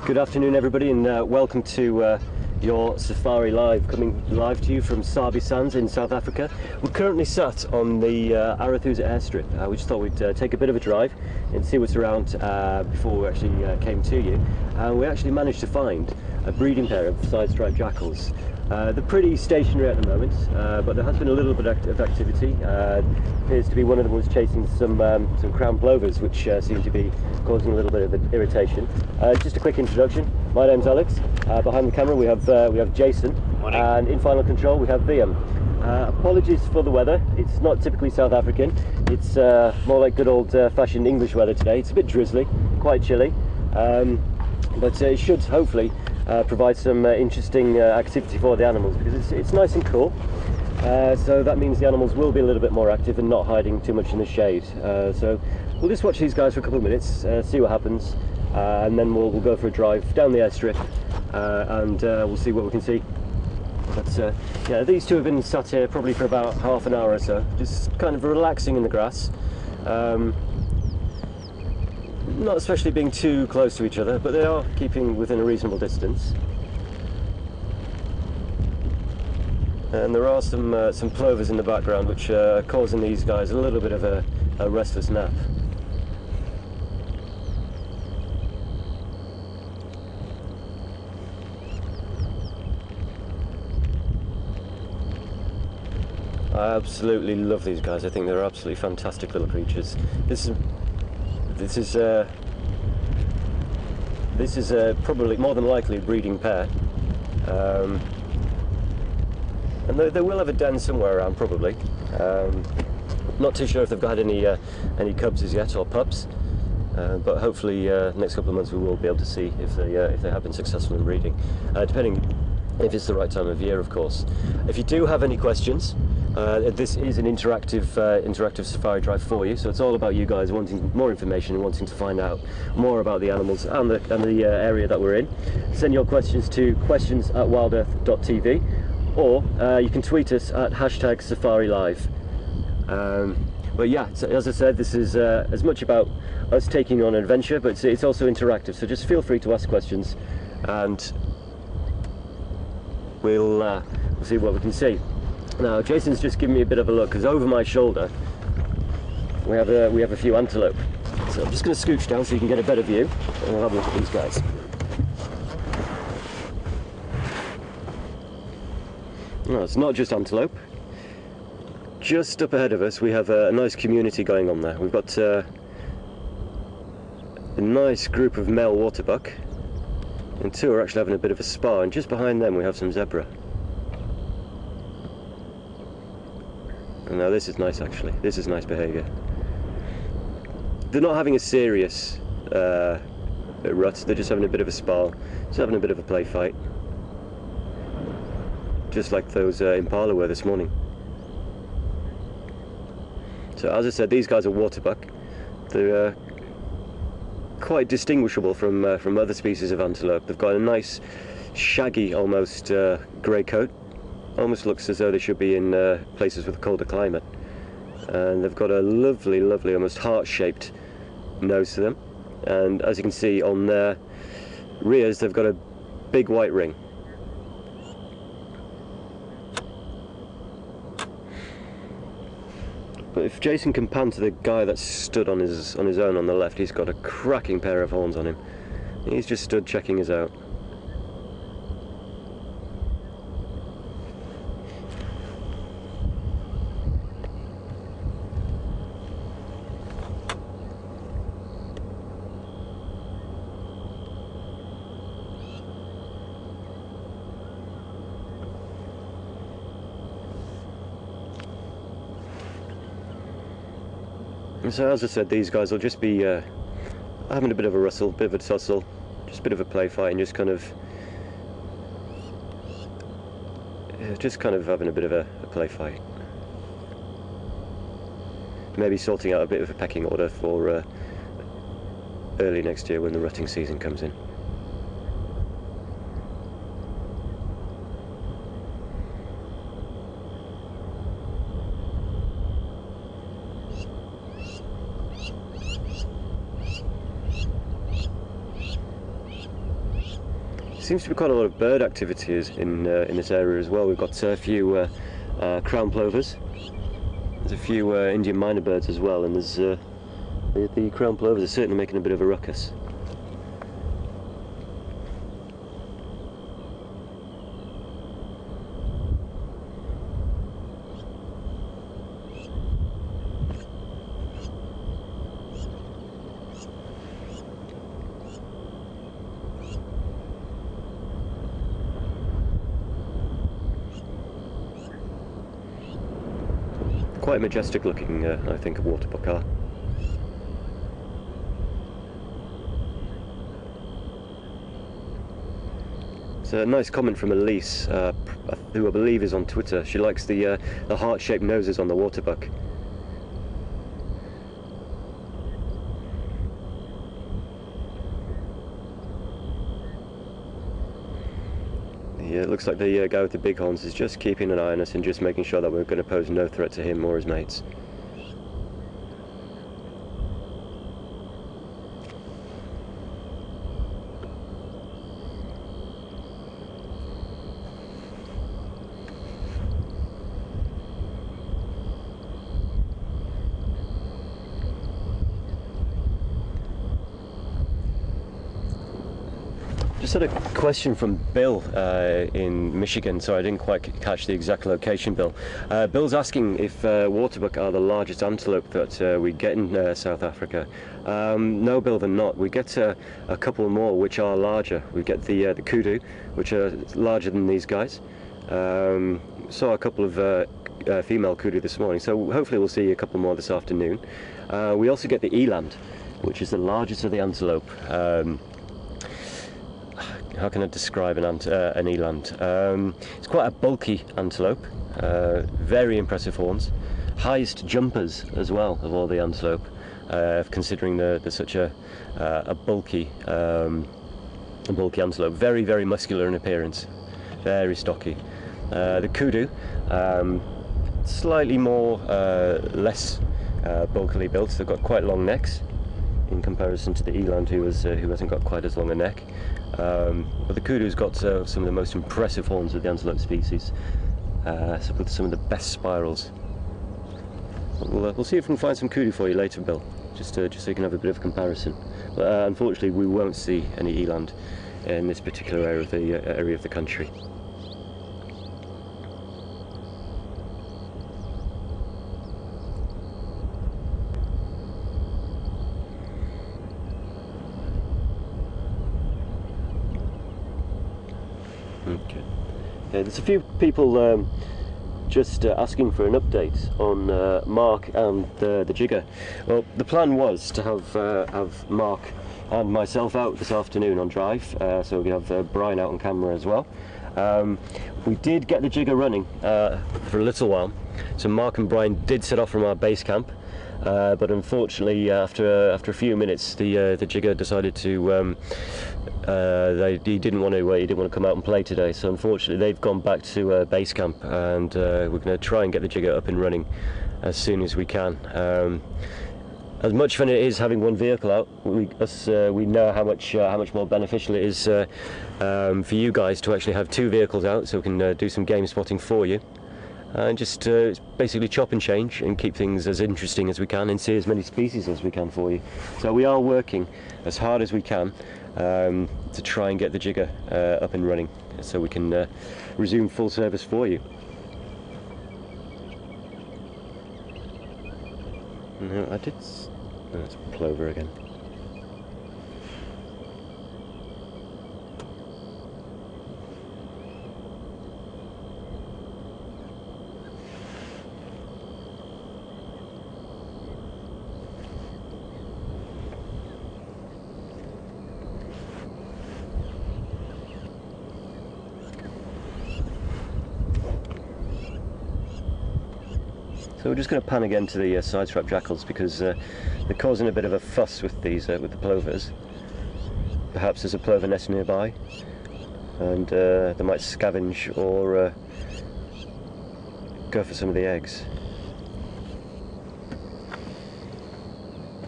Good afternoon everybody, and welcome to your Safari Live, coming live to you from Sabi Sands in South Africa. We're currently sat on the Arathusa airstrip. We just thought we'd take a bit of a drive and see what's around before we actually came to you. We actually managed to find a breeding pair of side-striped jackals. They're pretty stationary at the moment, but there has been a little bit of activity. Appears to be one of them was chasing some crown plovers, which seem to be causing a little bit of irritation. Just a quick introduction. My name's Alex. Behind the camera we have Jason. Morning. And in final control we have Liam. Apologies for the weather. It's not typically South African. It's more like good old-fashioned English weather today. It's a bit drizzly, quite chilly, but it should hopefully provide some interesting activity for the animals, because it's nice and cool. So that means the animals will be a little bit more active and not hiding too much in the shade. So we'll just watch these guys for a couple of minutes, see what happens, and then we'll go for a drive down the airstrip, and we'll see what we can see. But yeah, these two have been sat here probably for about half an hour or so, just kind of relaxing in the grass. Not especially being too close to each other, but they are keeping within a reasonable distance. And there are some plovers in the background, which are causing these guys a little bit of a restless nap. I absolutely love these guys. I think they're absolutely fantastic little creatures. This is probably more than likely a breeding pair, and they will have a den somewhere around, probably. Not too sure if they've got any cubs as yet, or pups, but hopefully next couple of months we will be able to see if they have been successful in breeding, depending if it's the right time of year, of course. If you do have any questions, this is an interactive safari drive for you, so it's all about you guys wanting more information and wanting to find out more about the animals and the area that we're in. Send your questions to questions@wildearth.tv, or you can tweet us at #SafariLive. But yeah, so as I said, this is as much about us taking you on an adventure, but it's also interactive, so just feel free to ask questions, and we'll see what we can see. Now, Jason's just giving me a bit of a look, because over my shoulder we have a few antelope. So I'm just going to scooch down so you can get a better view, and we'll have a look at these guys. No, it's not just antelope. Just up ahead of us we have a nice community going on there. We've got a nice group of male waterbuck, and two are actually having a bit of a spa, and just behind them we have some zebra. Now this is nice, actually. This is nice behaviour. They're not having a serious rut, they're just having a bit of a spar, just having a bit of a play fight. Just like those impala were this morning. So as I said, these guys are waterbuck. They're quite distinguishable from other species of antelope. They've got a nice shaggy, almost grey coat. Almost looks as though they should be in places with a colder climate. And they've got a lovely, lovely, almost heart-shaped nose to them. And as you can see on their rears, they've got a big white ring. But if Jason can pan to the guy that stood on his own on the left, he's got a cracking pair of horns on him. He's just stood checking us out. So as I said, these guys will just be having a bit of a rustle, bit of a tussle, just a bit of a play fight, and just kind of having a bit of a play fight. Maybe sorting out a bit of a pecking order for early next year when the rutting season comes in. Seems to be quite a lot of bird activities in this area as well. We've got a few crown plovers. There's a few Indian minor birds as well, and there's the crown plovers are certainly making a bit of a ruckus. Quite majestic looking, I think, waterbuck are. It's a nice comment from Elise, who I believe is on Twitter. She likes the heart-shaped noses on the waterbuck. It looks like the guy with the bighorns is just keeping an eye on us and just making sure that we're going to pose no threat to him or his mates. Just had a question from Bill in Michigan. Sorry, I didn't quite catch the exact location, Bill. Bill's asking if waterbuck are the largest antelope that we get in South Africa. No, Bill, they're not. We get a couple more which are larger. We get the kudu, which are larger than these guys. Saw a couple of female kudu this morning, so hopefully we'll see a couple more this afternoon. We also get the eland, which is the largest of the antelope. How can I describe an eland? It's quite a bulky antelope, very impressive horns, highest jumpers as well of all the antelope, considering they're such a bulky antelope. Very, very muscular in appearance, very stocky. The kudu, slightly more, less bulkily built. They've got quite long necks in comparison to the eland, who hasn't got quite as long a neck. But the kudu's got some of the most impressive horns of the antelope species, with some of the best spirals. We'll see if we can find some kudu for you later, Bill, just so you can have a bit of a comparison. But unfortunately, we won't see any eland in this particular area of the country. Okay. There's a few people just asking for an update on Mark and the jigger. Well, the plan was to have Mark and myself out this afternoon on drive, so we could have Brian out on camera as well. We did get the jigger running for a little while, so Mark and Brian did set off from our base camp. But unfortunately, after a few minutes, the jigger decided to he didn't want to come out and play today. So unfortunately, they've gone back to base camp, and we're going to try and get the jigger up and running as soon as we can. As much fun it is having one vehicle out, we know how much more beneficial it is for you guys to actually have two vehicles out, so we can do some game spotting for you. And just basically chop and change and keep things as interesting as we can and see as many species as we can for you. So we are working as hard as we can to try and get the jigger up and running so we can resume full service for you. No, I did... Oh, it's plover again. So we're just going to pan again to the side-strap jackals, because they're causing a bit of a fuss with these with the plovers. Perhaps there's a plover nest nearby, and they might scavenge or go for some of the eggs.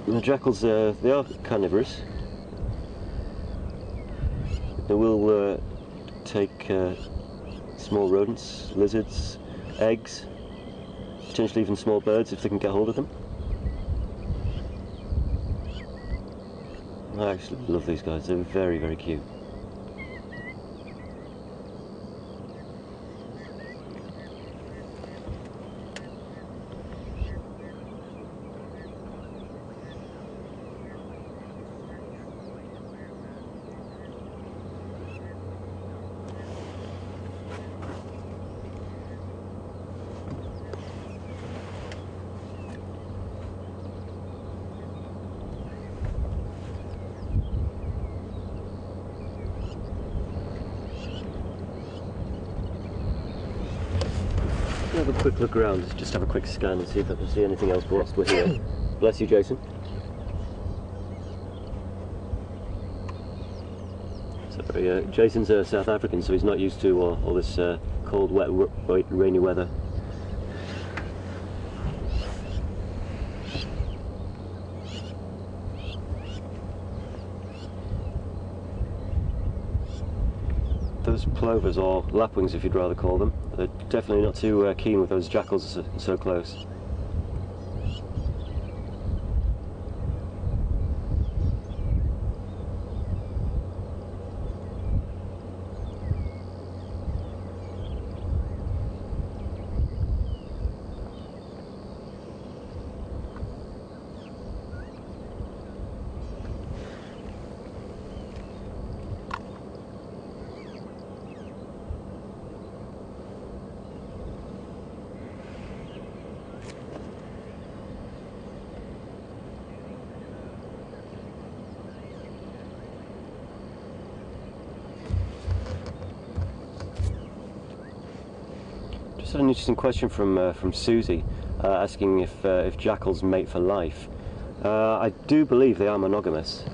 And the jackals, they are carnivorous. They will take small rodents, lizards, eggs, potentially even small birds if they can get hold of them. I actually love these guys, they're very, very cute. Have a quick look around, just have a quick scan and see if I can see anything else whilst we're here. Bless you, Jason. Sorry, Jason's South African, so he's not used to all this cold, wet, rainy weather. Those plovers, or lapwings if you'd rather call them, they're definitely not too keen with those jackals so close. Just had an interesting question from Susie, asking if jackals mate for life. I do believe they are monogamous.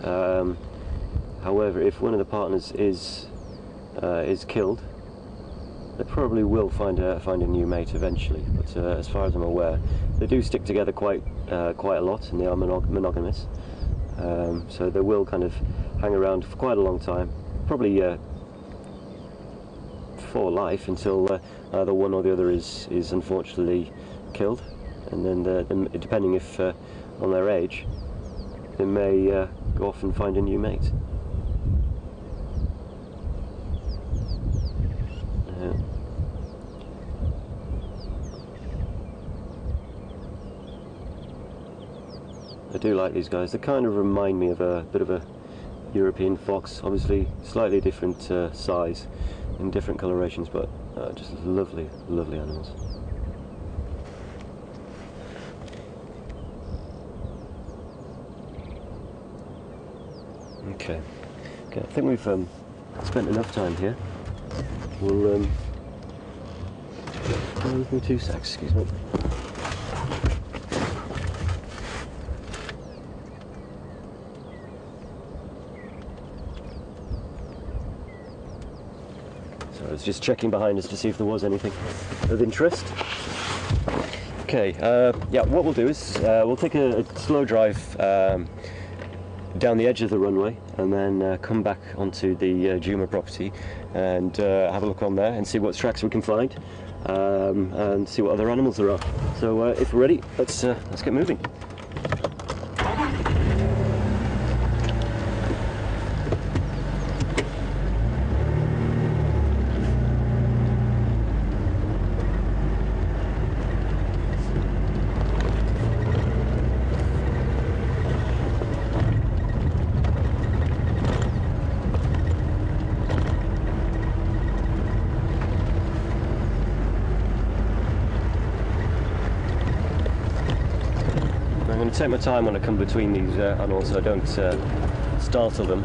However, if one of the partners is killed, they probably will find a new mate eventually. But as far as I'm aware, they do stick together quite a lot, and they are monogamous. So they will kind of hang around for quite a long time, probably for life, until either one or the other is unfortunately killed, and then depending if on their age, they may go off and find a new mate. I do like these guys. They kind of remind me of a bit of a European fox, obviously slightly different size and different colorations, but just lovely, lovely animals. Okay, I think we've spent enough time here. We'll give me 2 secs, excuse me. So I was just checking behind us to see if there was anything of interest. Okay, yeah, what we'll do is we'll take a slow drive down the edge of the runway, and then come back onto the Djuma property and have a look on there and see what tracks we can find, and see what other animals there are. So if we're ready, let's get moving. I'm going to take my time when I come between these animals so I don't startle them.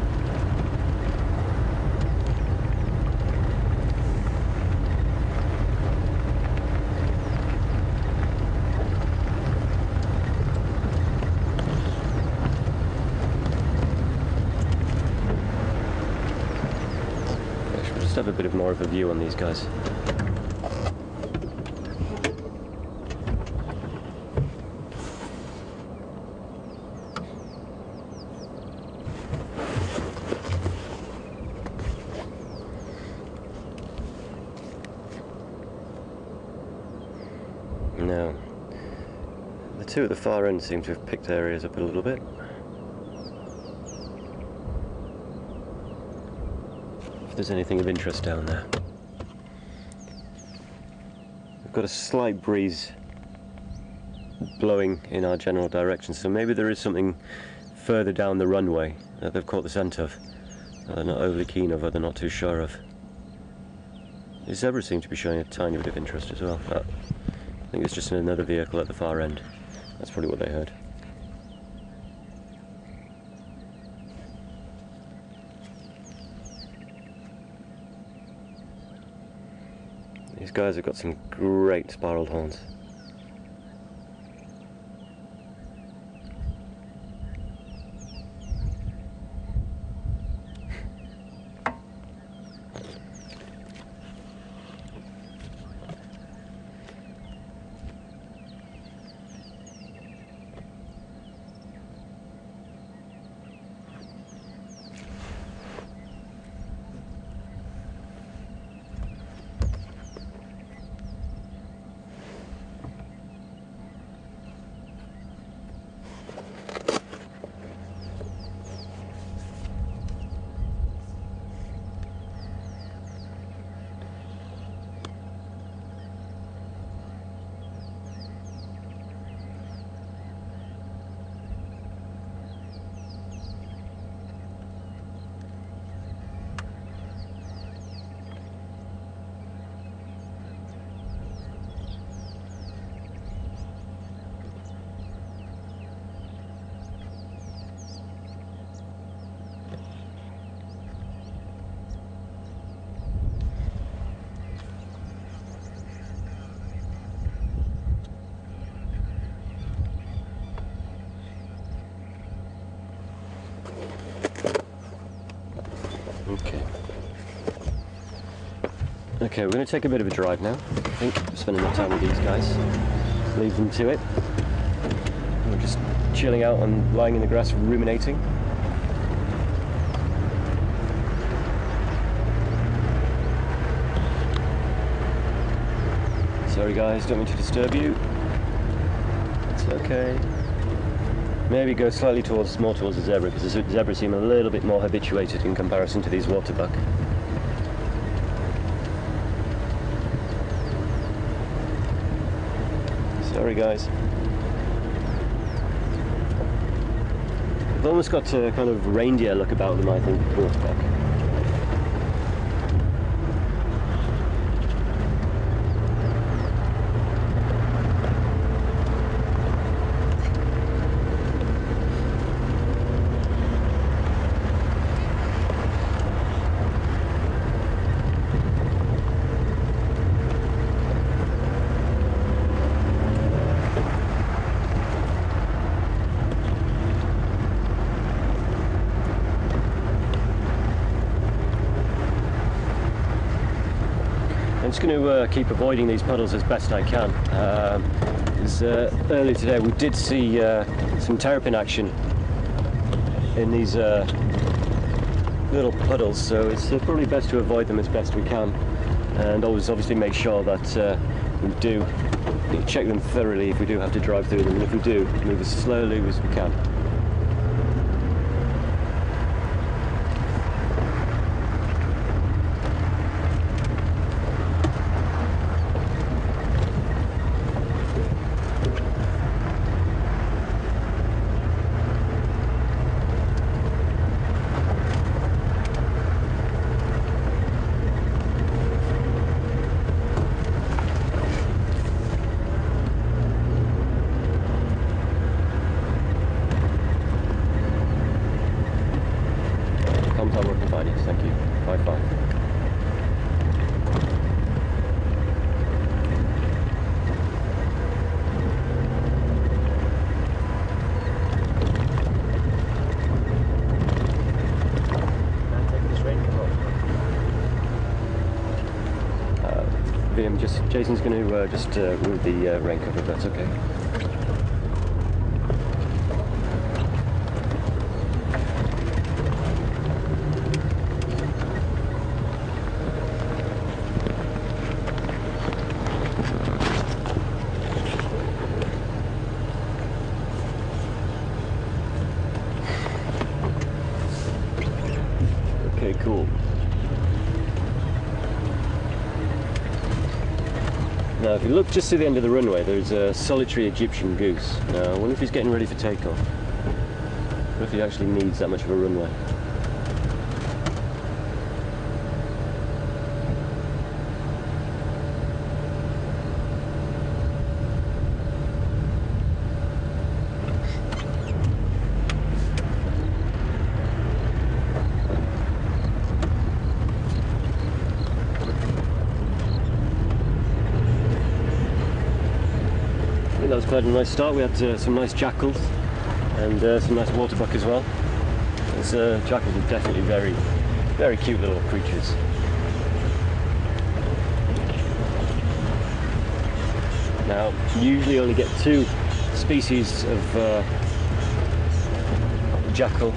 I should just have a bit more of a view on these guys. two at the far end seem to have picked their ears up a little bit. If there's anything of interest down there. We've got a slight breeze blowing in our general direction, so maybe there is something further down the runway that they've caught the scent of. They're not overly keen of, or they're not too sure of. The zebra seem to be showing a tiny bit of interest as well. I think it's just another vehicle at the far end. That's probably what they heard. These guys have got some great spiraled horns. Okay, we're going to take a bit of a drive now. I think spend enough time with these guys. Leave them to it. We're just chilling out and lying in the grass, ruminating. Sorry guys, don't mean to disturb you. It's okay. Maybe go slightly more towards the zebra, because the zebra seem a little bit more habituated in comparison to these waterbuck. Sorry guys. They've almost got a kind of reindeer look about them, I think, waterbuck. I'm just going to keep avoiding these puddles as best I can. Earlier today we did see some terrapin action in these little puddles, so it's probably best to avoid them as best we can, and always obviously make sure that we do check them thoroughly if we do have to drive through them, and if we do, move as slowly as we can. Thank you. 5-5. Jason's going to just remove the rain cover, if that's okay. Okay, cool. Now, if you look just to the end of the runway, there's a solitary Egyptian goose. Now, I wonder if he's getting ready for takeoff. Or if he actually needs that much of a runway. That was quite a nice start. We had some nice jackals and some nice waterbuck as well. Those jackals are definitely very, very cute little creatures. Now, you usually only get 2 species of jackal,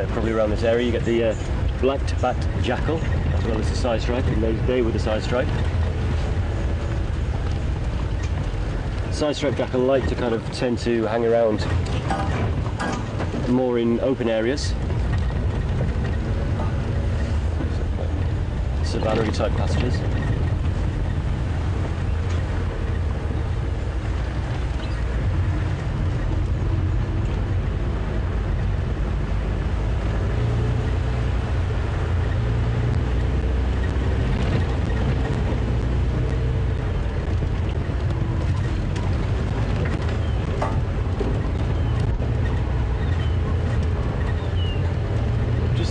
probably around this area. You get the black-backed jackal, as well as the side stripe, and they with the side stripe. Side stripe jackal like to kind of tend to hang around more in open areas, savanna type pastures.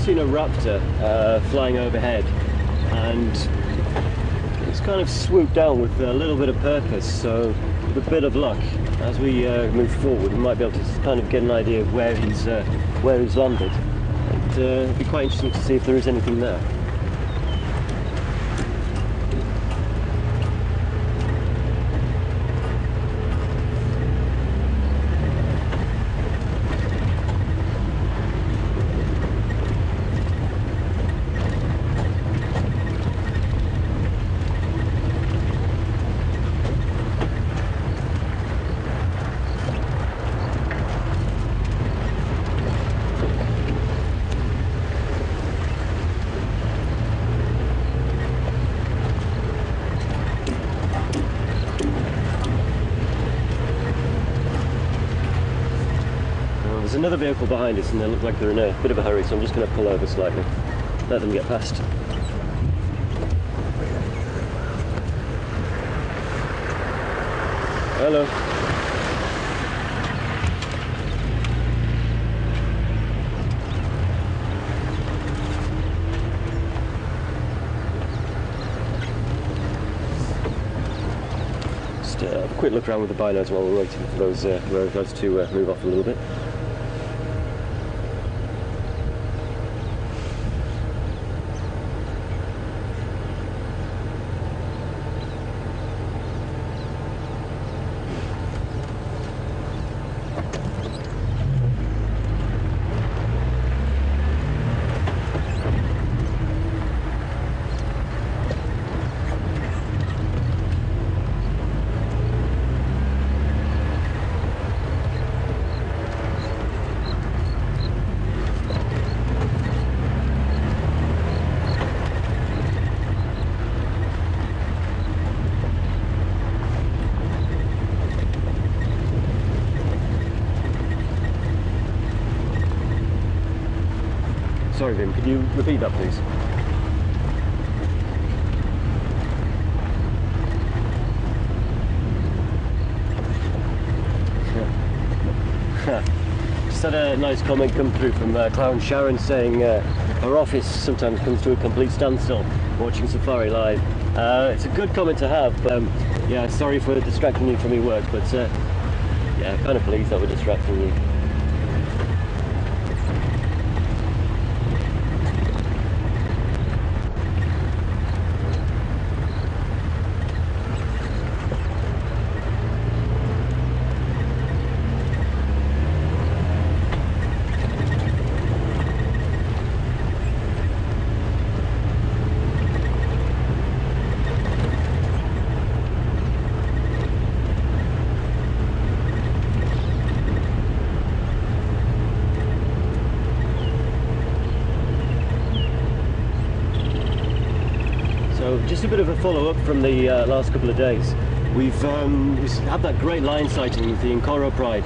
Seen a raptor flying overhead, and it's kind of swooped down with a little bit of purpose, so with a bit of luck as we move forward we might be able to kind of get an idea of where he's landed, and it'd be quite interesting to see if there is anything there. There's another vehicle behind us and they look like they're in a bit of a hurry, so I'm just going to pull over slightly, let them get past. Hello. Just have a quick look around with the binos while we're waiting for those guys to move off a little bit. Sorry Vim, could you repeat that please? Just had a nice comment come through from Clown Sharon saying her office sometimes comes to a complete standstill watching Safari Live. It's a good comment to have, but yeah, sorry for distracting you from your work, but yeah, kind of pleased that we're distracting you. just a bit of a follow-up from the last couple of days. We've had that great line sighting of the Encoro Pride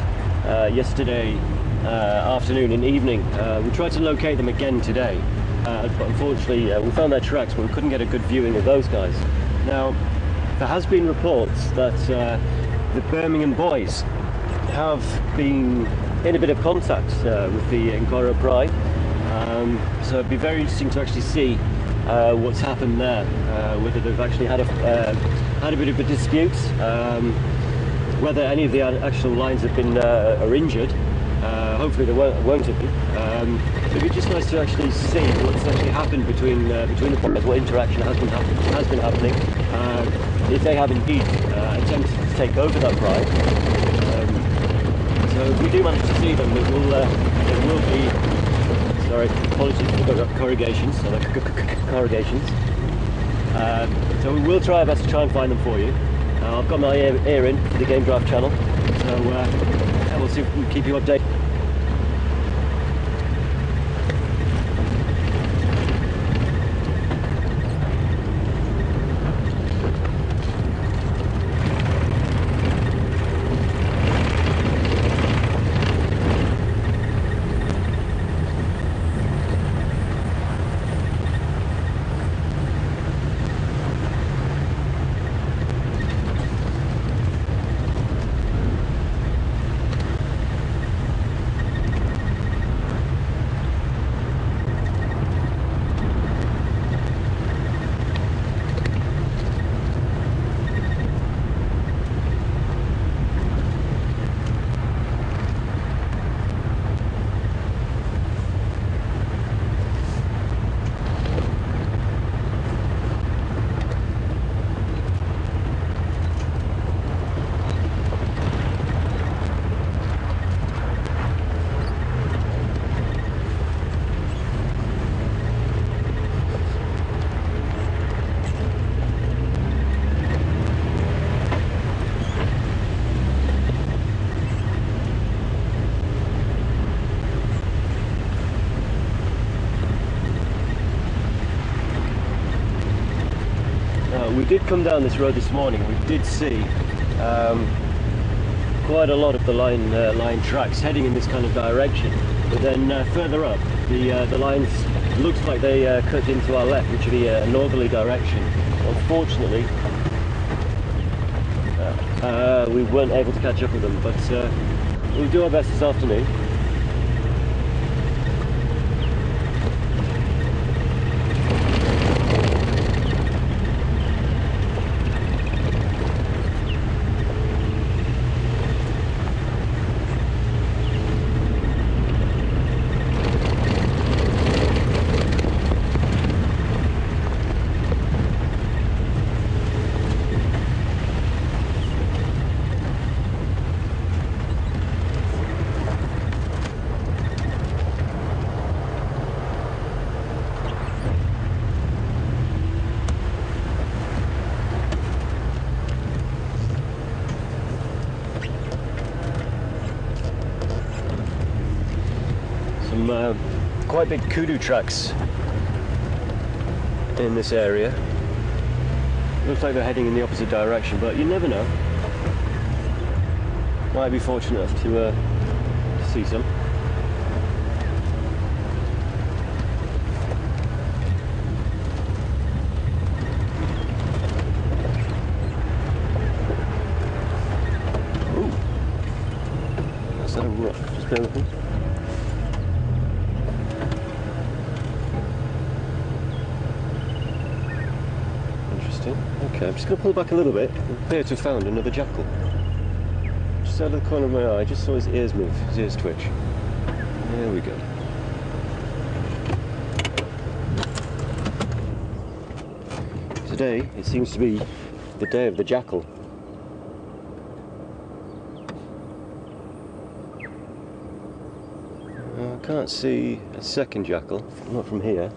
yesterday afternoon and evening. We tried to locate them again today, but unfortunately we found their tracks, but we couldn't get a good viewing of those guys. Now, there has been reports that the Birmingham boys have been in a bit of contact with the Encoro Pride, so it'd be very interesting to actually see what's happened there, whether they've actually had a bit of a dispute, whether any of the actual lines have been are injured. Hopefully they won't have been. It'd be just nice to actually see what's actually happened between the players, what interaction has been happening, if they have indeed attempted to take over that pride. So if we do manage to see them, there will be. Sorry, apologies for the corrugations. So we will try our best to try and find them for you. I've got my ear in for the Game Draft channel, so yeah, we'll see if we can keep you updated. We did come down this road this morning. We did see quite a lot of the line tracks heading in this kind of direction. But then further up, the lines looks like they cut into our left, which would be a northerly direction. Unfortunately, we weren't able to catch up with them, but we'll do our best this afternoon. Quite big kudu tracks in this area. Looks like they're heading in the opposite direction, but you never know. Might be fortunate enough to see some. Ooh, is that a rock? Just bear with me. Okay, I'm just going to pull back a little bit. I appear to have found another jackal. Just out of the corner of my eye, I just saw his ears move, his ears twitch. There we go. Today, it seems to be the day of the jackal. I can't see a second jackal, not from here.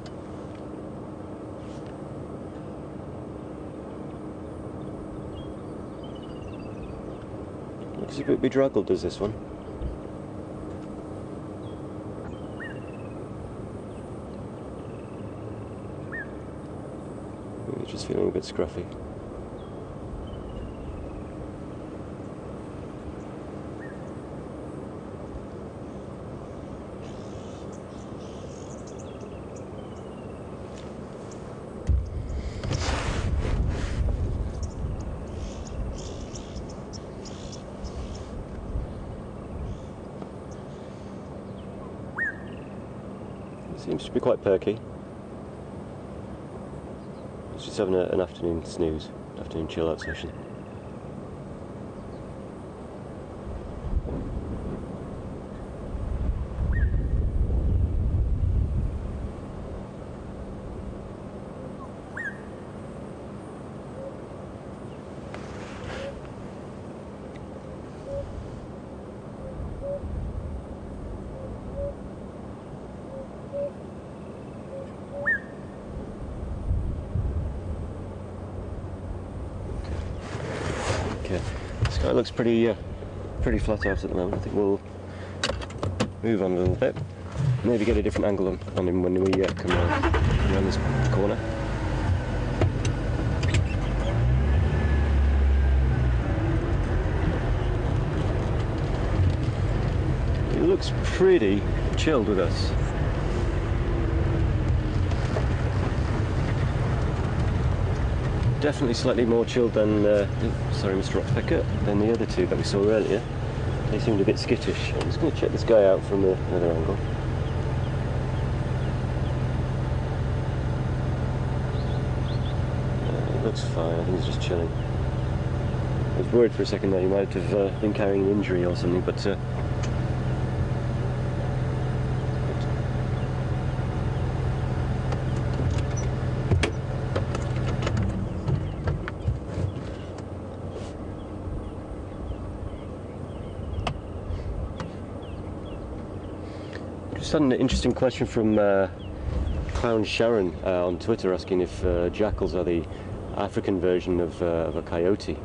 Looks a bit bedraggled, does this one? Just feeling a bit scruffy. Seems to be quite perky. It's just having an afternoon snooze, afternoon chill out session. Okay, the sky looks pretty flat out at the moment. I think we'll move on a little bit. Maybe get a different angle on him when we come around this corner. He looks pretty chilled with us. Definitely slightly more chilled than, sorry Mr. Rockpecker, than the other two that we saw earlier. They seemed a bit skittish. I'm just going to check this guy out from another angle. It looks fine, I think he's just chilling. I was worried for a second that he might have been carrying an injury or something, but just had an interesting question from Clown Sharon on Twitter, asking if jackals are the African version of a coyote.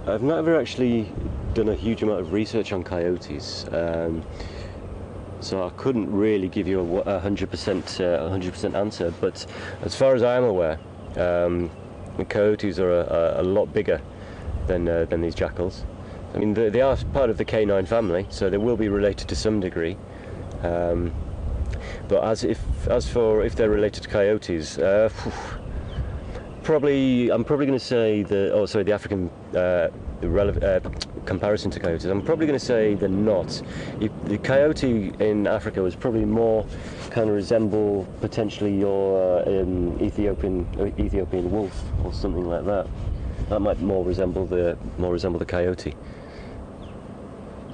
I've never actually done a huge amount of research on coyotes, so I couldn't really give you a 100% answer. But as far as I am aware, the coyotes are a lot bigger than these jackals. I mean, they are part of the canine family, so they will be related to some degree. But as for if they're related to coyotes, I'm probably going to say the African comparison to coyotes. I'm probably going to say they're not. The coyote in Africa was probably more kind of resemble potentially your Ethiopian wolf or something like that. That might more resemble the coyote.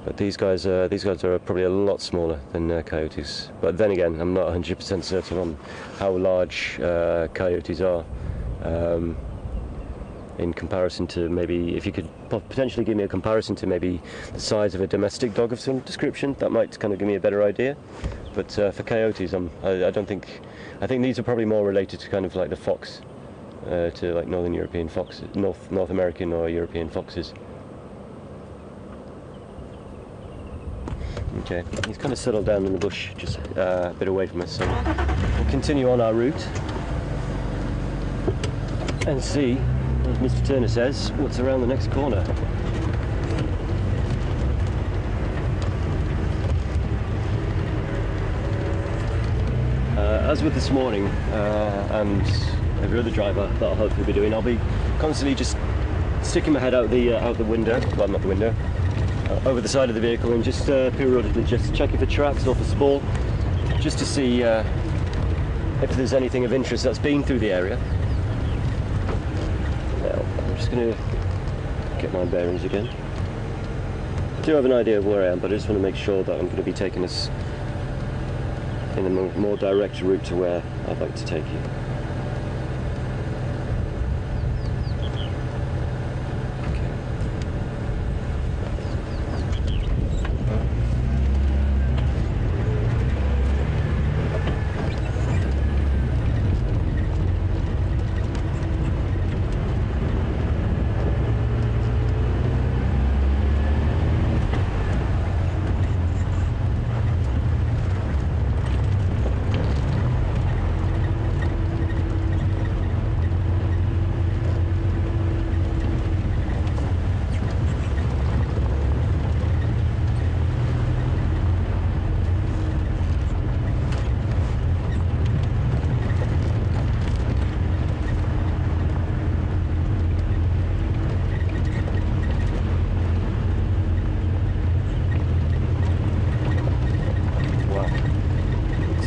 But these guys are probably a lot smaller than coyotes. But then again, I'm not 100% certain on how large coyotes are in comparison to, maybe if you could potentially give me a comparison to maybe the size of a domestic dog of some description, that might kind of give me a better idea. But for coyotes, I think these are probably more related to kind of like the fox, to like Northern European foxes, North American or European foxes. Okay, he's kind of settled down in the bush, just a bit away from us, so we'll continue on our route and see, as Mr. Turner says, what's around the next corner. As with this morning, and every other driver that I'll hopefully be doing, I'll be constantly just sticking my head out the window, well, not the window, over the side of the vehicle, and just periodically just checking for tracks or for spoor, just to see if there's anything of interest that's been through the area. Now, I'm just going to get my bearings again. I do have an idea of where I am, but I just want to make sure that I'm going to be taking us in a more direct route to where I'd like to take you.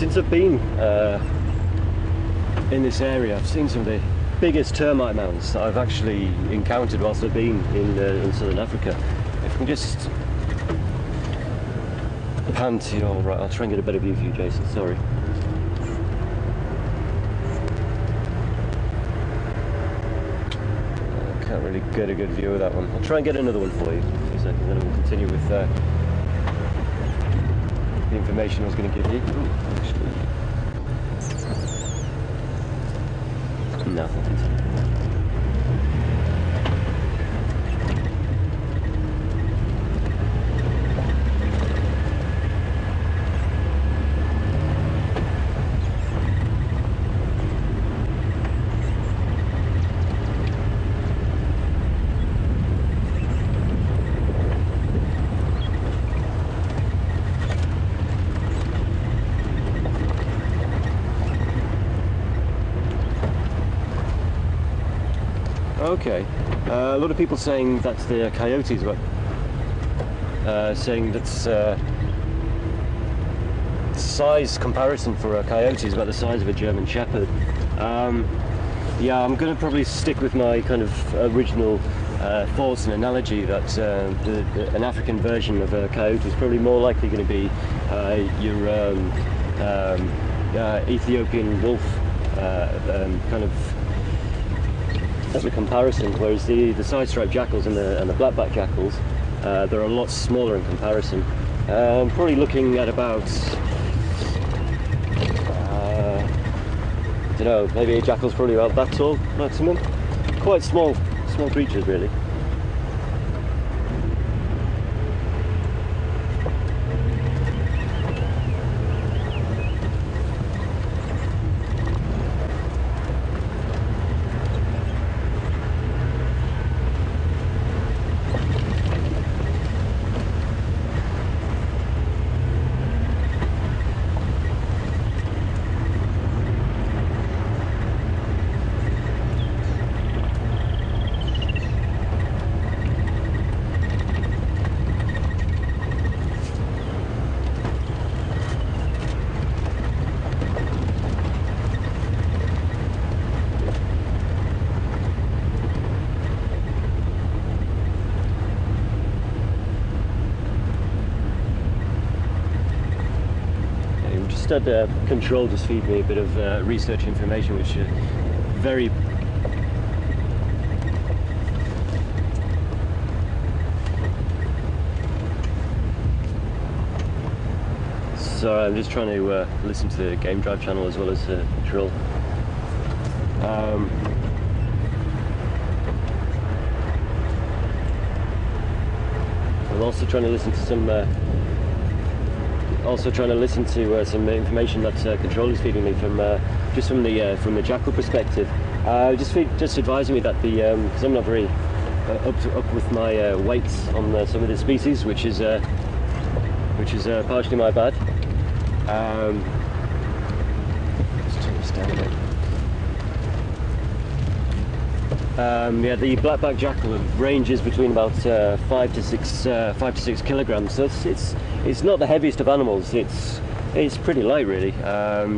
since I've been in this area, I've seen some of the biggest termite mounds that I've actually encountered whilst I've been in southern Africa. If we can just pan to your right, I'll try and get a better view for you, Jason, sorry. I can't really get a good view of that one. I'll try and get another one for you in a few seconds, then we'll continue with the information I was going to give you. Ooh, actually. No, I'll continue. Okay, a lot of people saying that's the coyotes, but saying that's size comparison for a coyote is about the size of a German Shepherd. Yeah, I'm going to probably stick with my kind of original thoughts and analogy that an African version of a coyote is probably more likely going to be your Ethiopian wolf kind of as a comparison, whereas the side-striped jackals and the black-backed jackals, they're a lot smaller in comparison. I'm probably looking at about, I don't know, maybe a jackal's probably about that tall maximum. Quite small creatures really. Control just feed me a bit of research information, which is very sorry, I'm just trying to listen to the Game Drive channel as well as Control. I'm also trying to listen to some some information that Control is feeding me from just from the jackal perspective. Just advising me that because I'm not very up with my weights on some of the species, which is partially my bad. Let's turn this down a bit. Yeah, the black-backed jackal ranges between about 5 to 6 kilograms. So it's not the heaviest of animals. It's pretty light, really. Yeah,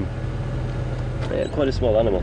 quite a small animal.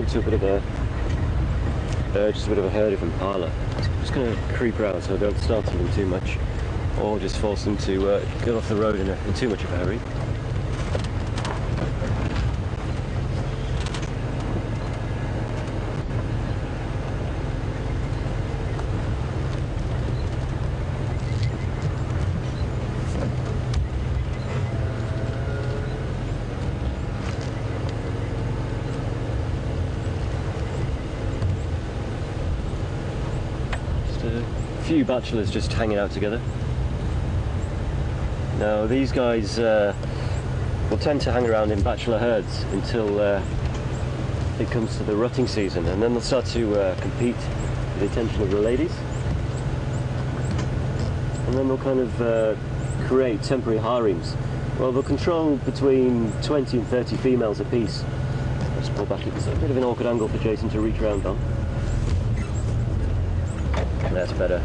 To a bit of a just a bit of a herd of impala. just going to creep around so I don't startle them too much, or just force them to get off the road in too much of a hurry. Few bachelors just hanging out together. Now these guys will tend to hang around in bachelor herds until it comes to the rutting season, and then they'll start to compete for the attention of the ladies, and then they'll kind of create temporary harems. Well, they'll control between 20 and 30 females apiece. Let's pull back. It's a bit of an awkward angle for Jason to reach around on. That's better.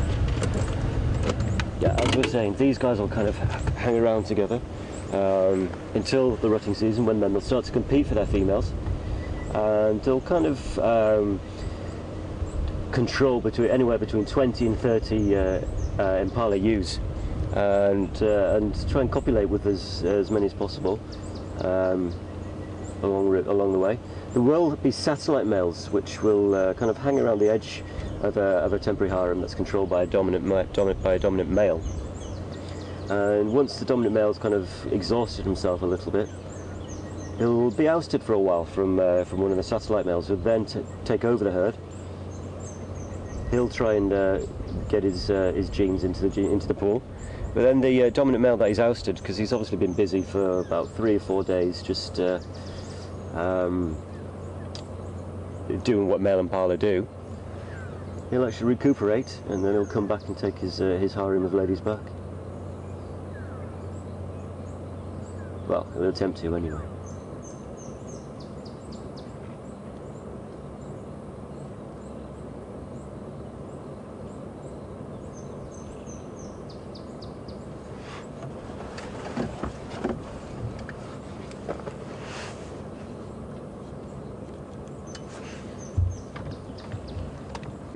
Yeah, as we're saying, these guys will kind of hang around together until the rutting season, when then they'll start to compete for their females, and they'll kind of control anywhere between 20 and 30 impala ewes, and try and copulate with as many as possible along the way. There will be satellite males which will kind of hang around the edge of a temporary harem that's controlled by a dominant male. And once the dominant male's kind of exhausted himself a little bit, he'll be ousted for a while from one of the satellite males, who'll then take over the herd. He'll try and get his genes into the pool, but then the dominant male that he's ousted, because he's obviously been busy for about 3 or 4 days, just doing what male impala do, he'll actually recuperate, and then he'll come back and take his harem of ladies back. Well, he'll attempt to anyway.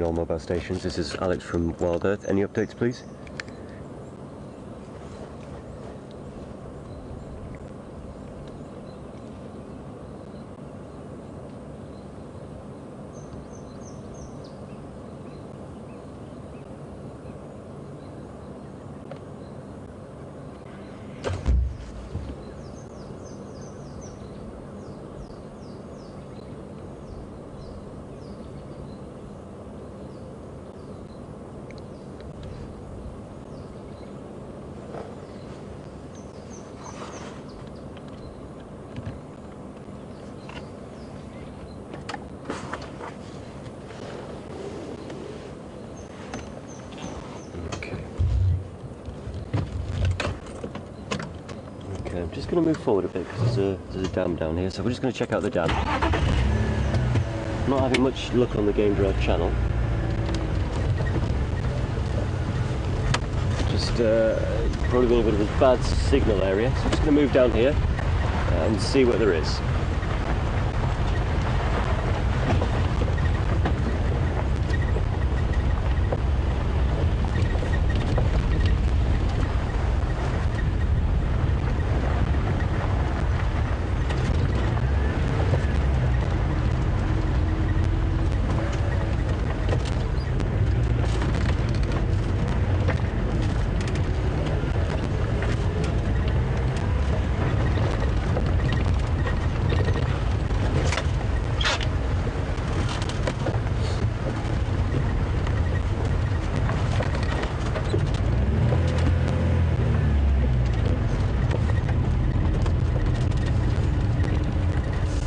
All mobile stations, this is Alex from Wild Earth. Any updates, please? I'm just going to move forward a bit because there's a dam down here, so we're just going to check out the dam. Not having much luck on the Game Drive channel. Just probably got a bit of a bad signal area, so I'm just going to move down here and see what there is.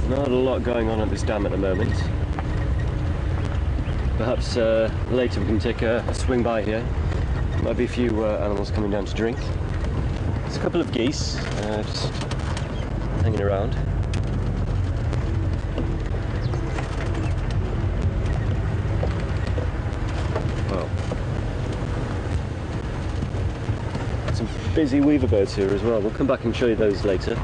Not a lot going on at this dam at the moment. Perhaps later we can take a swing by here. Might be a few animals coming down to drink. There's a couple of geese just hanging around. Well, some busy weaver birds here as well. We'll come back and show you those later.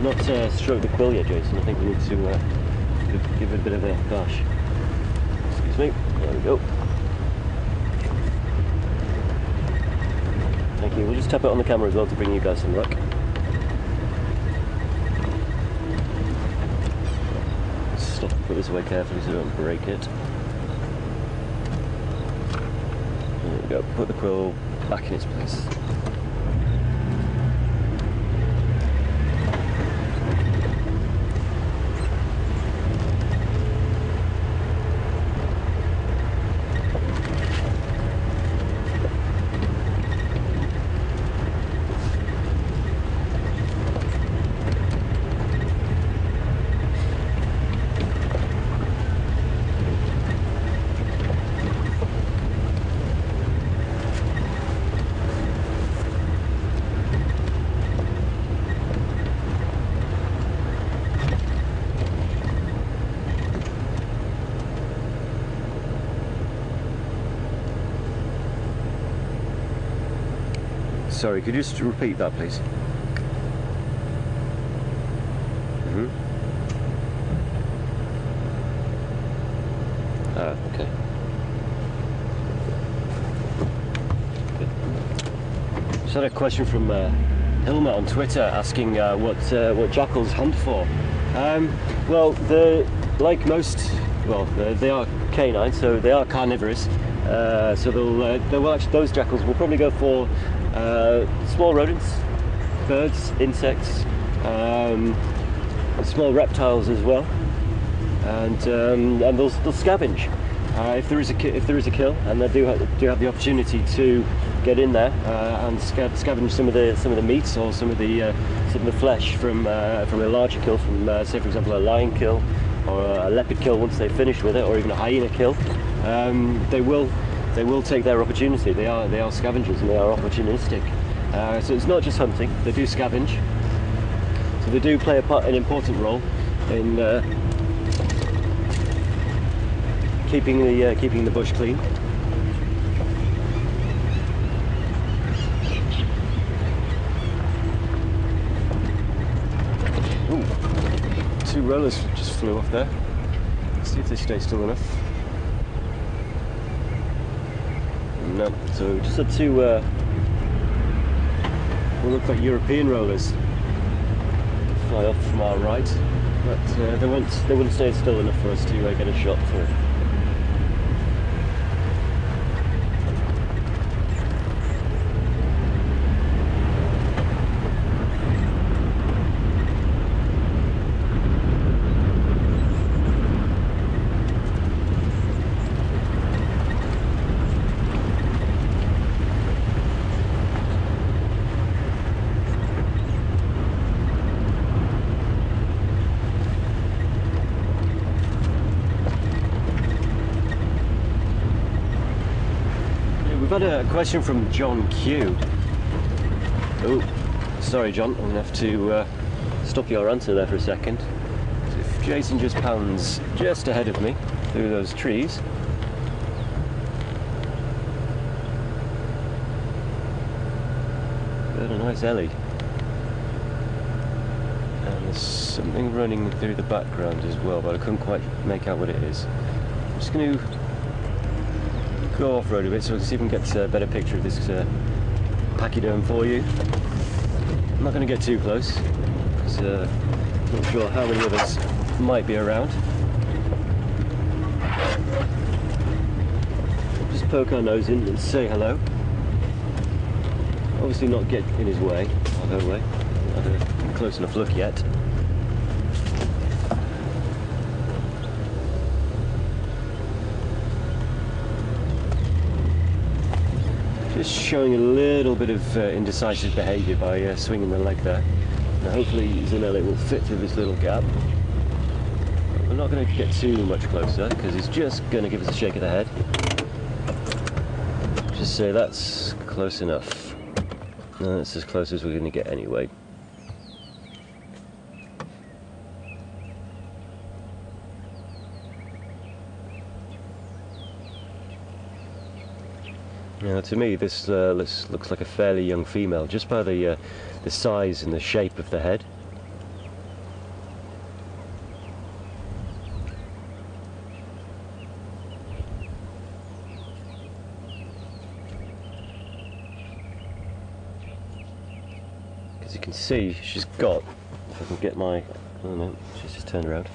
not stroked the quill yet, Jason. I think we need to give it a bit of a gosh. Excuse me. There we go. Thank you. We'll just tap it on the camera as well to bring you guys some luck. Stop, put this away carefully so I don't break it. There we go. Put the quill back in its place. Sorry, could you just repeat that, please? Okay. Just had a question from Hilma on Twitter asking what jackals hunt for. Well, like most, well, they are canine, so they are carnivorous. So those jackals will probably go for small rodents, birds, insects, small reptiles as well, and they'll scavenge if there is a kill, and they do have the opportunity to get in there and scavenge some of the meats or some of the flesh from a larger kill, from say for example a lion kill or a leopard kill. Once they've finished with it, or even a hyena kill, they will take their opportunity. They are scavengers and they are opportunistic. So it's not just hunting; they do scavenge. So they do play an important role in keeping the bush clean. Ooh, 2 rollers just flew off there. Let's see if they stay still enough. No, so just had 2 what look like European rollers fly off from our right, but they wouldn't stay still enough for us to get a shot through. We've had a question from John Q. Oh, sorry John, I'm going to have to stop your answer there for a second. So if Jason just pounds just ahead of me through those trees, got a nice ellie. And there's something running through the background as well, but I couldn't quite make out what it is. I'm just going to go off-road a bit so I can see if we can get a better picture of this pachyderm for you. I'm not going to get too close because I'm not sure how many others might be around. Just poke our nose in and say hello. Obviously not get in his way. I'll go away. Not a close enough look yet. Just showing a little bit of indecisive behaviour by swinging the leg there. Now hopefully Zanelli will fit through this little gap. We're not going to get too much closer because he's just going to give us a shake of the head. Just say that's close enough. No, that's as close as we're going to get anyway. Now, to me, this looks like a fairly young female, just by the size and the shape of the head. can see she's got, if I can get my, oh no, she's just turned around.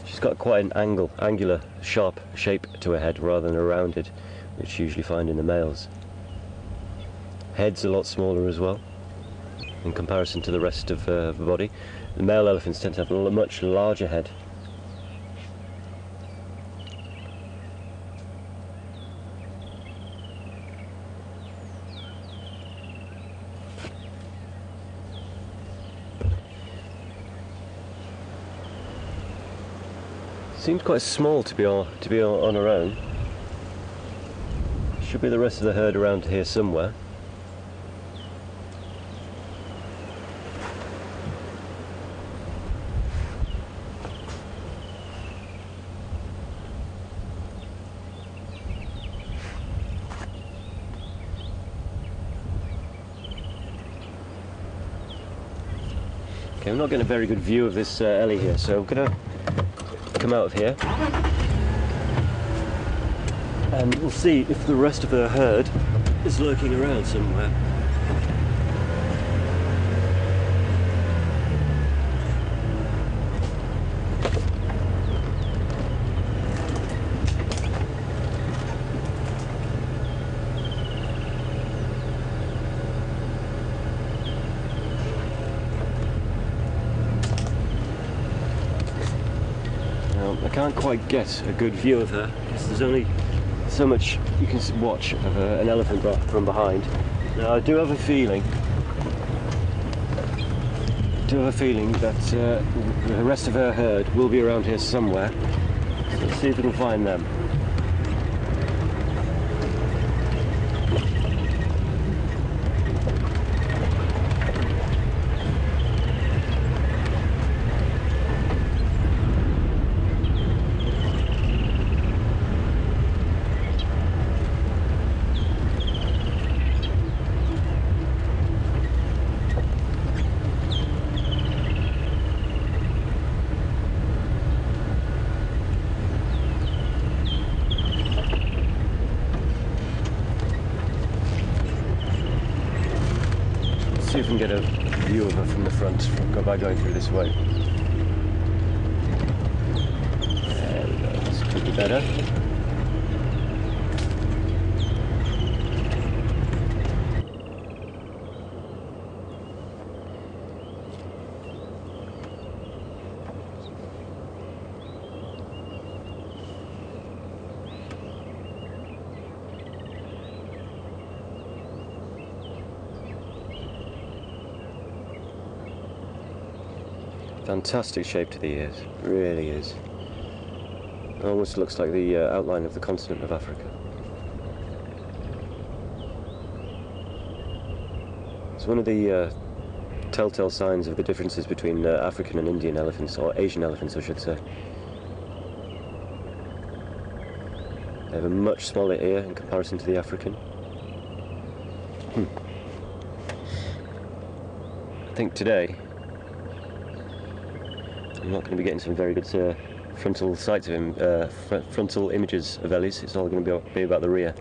She's got quite an angular, sharp shape to her head rather than a rounded, which you usually find in the males. Head's a lot smaller as well, in comparison to the rest of the body. The male elephants tend to have a much larger head. Seems quite small to be on her own. Should be the rest of the herd around here somewhere. Okay, I'm not getting a very good view of this Ellie here, so I'm gonna come out of here and we'll see if the rest of her herd is lurking around somewhere. I can't quite get a good view of her because there's only so much you can watch of an elephant from behind. Now I do have a feeling that the rest of her herd will be around here somewhere. So let's see if we can find them. See if we can get a view of her from the front by going through this way. There we go, this could be better. Fantastic shape to the ears, really is. It almost looks like the outline of the continent of Africa. It's one of the telltale signs of the differences between African and Indian elephants, or Asian elephants I should say. They have a much smaller ear in comparison to the African. I think today I'm not going to be getting some very good frontal sights of him, frontal images of Ellie's. It's all going to be about the rear.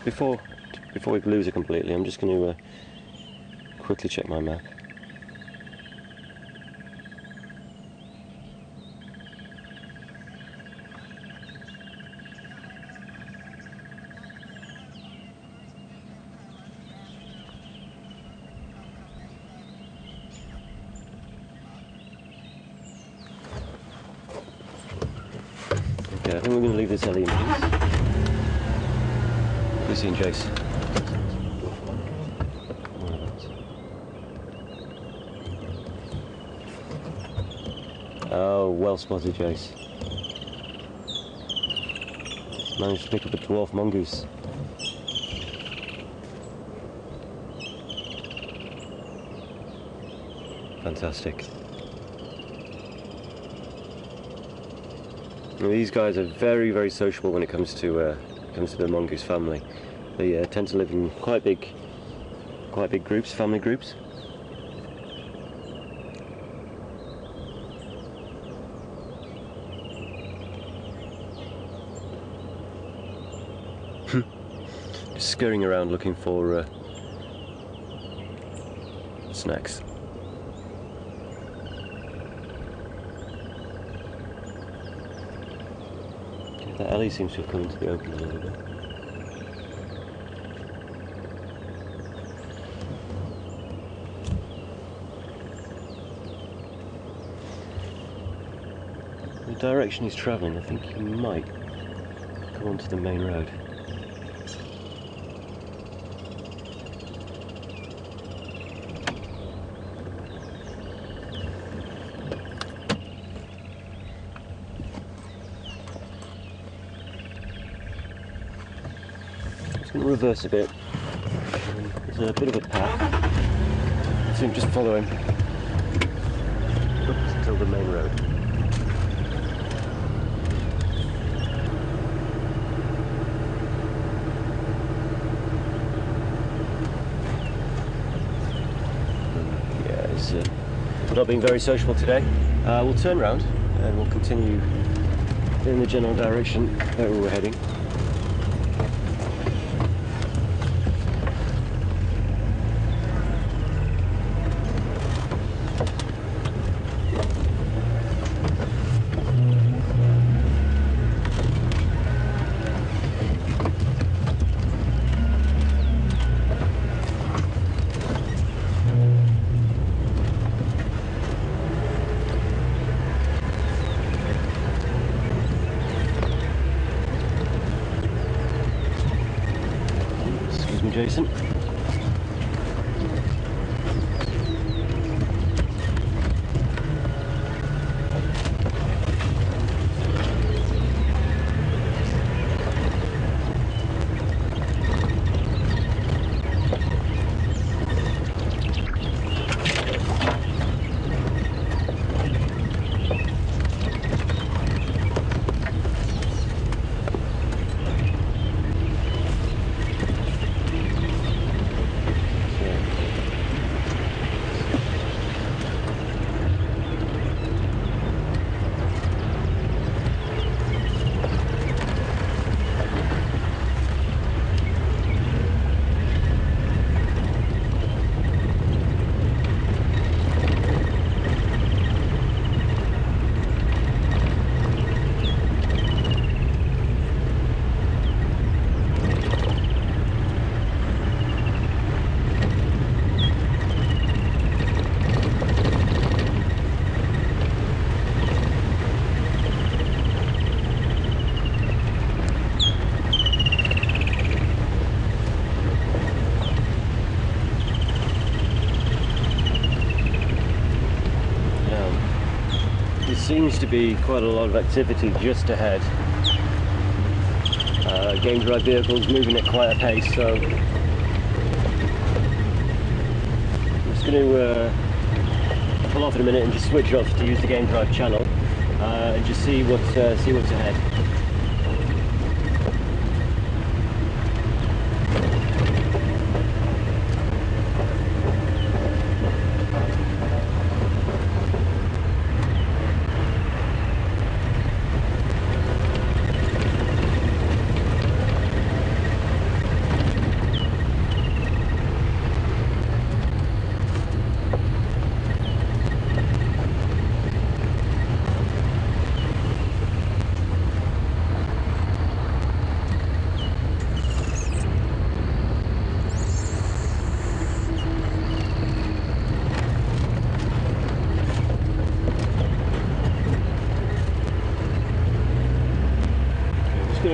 Before we lose it completely, I'm just going to quickly check my map. Okay, I think we're going to leave this Ellie in peace. Lucy and Jace. Oh, well spotted, Jace. Managed to pick up a dwarf mongoose. Fantastic. Now, these guys are very, very sociable when it comes to the mongoose family. They tend to live in quite big groups, family groups. Just scurrying around looking for snacks. Okay, that Ellie seems to have come into the open a little bit. The direction he's travelling, I think he might come onto the main road. Just going to reverse a bit. There's a bit of a path. So just follow him up until the main road. Not being very sociable today. We'll turn around and we'll continue in the general direction that we were heading. Jason. Seems to be quite a lot of activity just ahead. Game drive vehicles moving at quite a pace, so I'm just going to pull off in a minute and just switch off to use the game drive channel and just see what's ahead.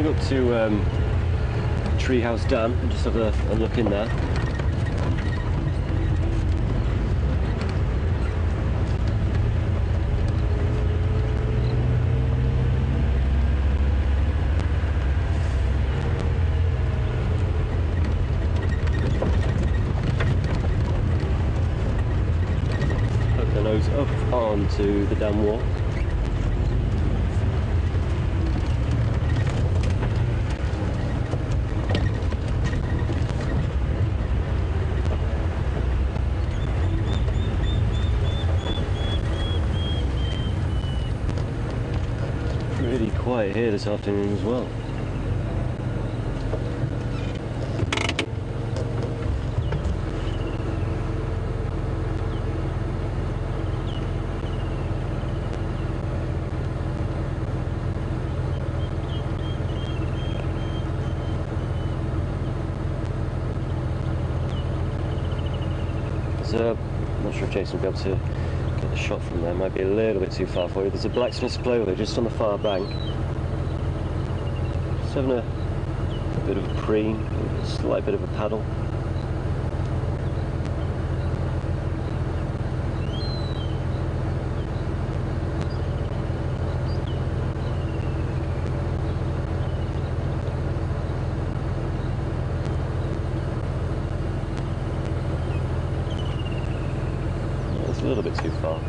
going up to Treehouse Dam and just have a look in there. Hook the nose up onto the dam wall. Really quiet here this afternoon as well. So, I'm not sure if Jason will be able to get the shot from there, might be a little bit too far for you. There's a blacksmith's plover just on the far bank. Just having a bit of a preen, a slight bit of a paddle. It's a little bit too far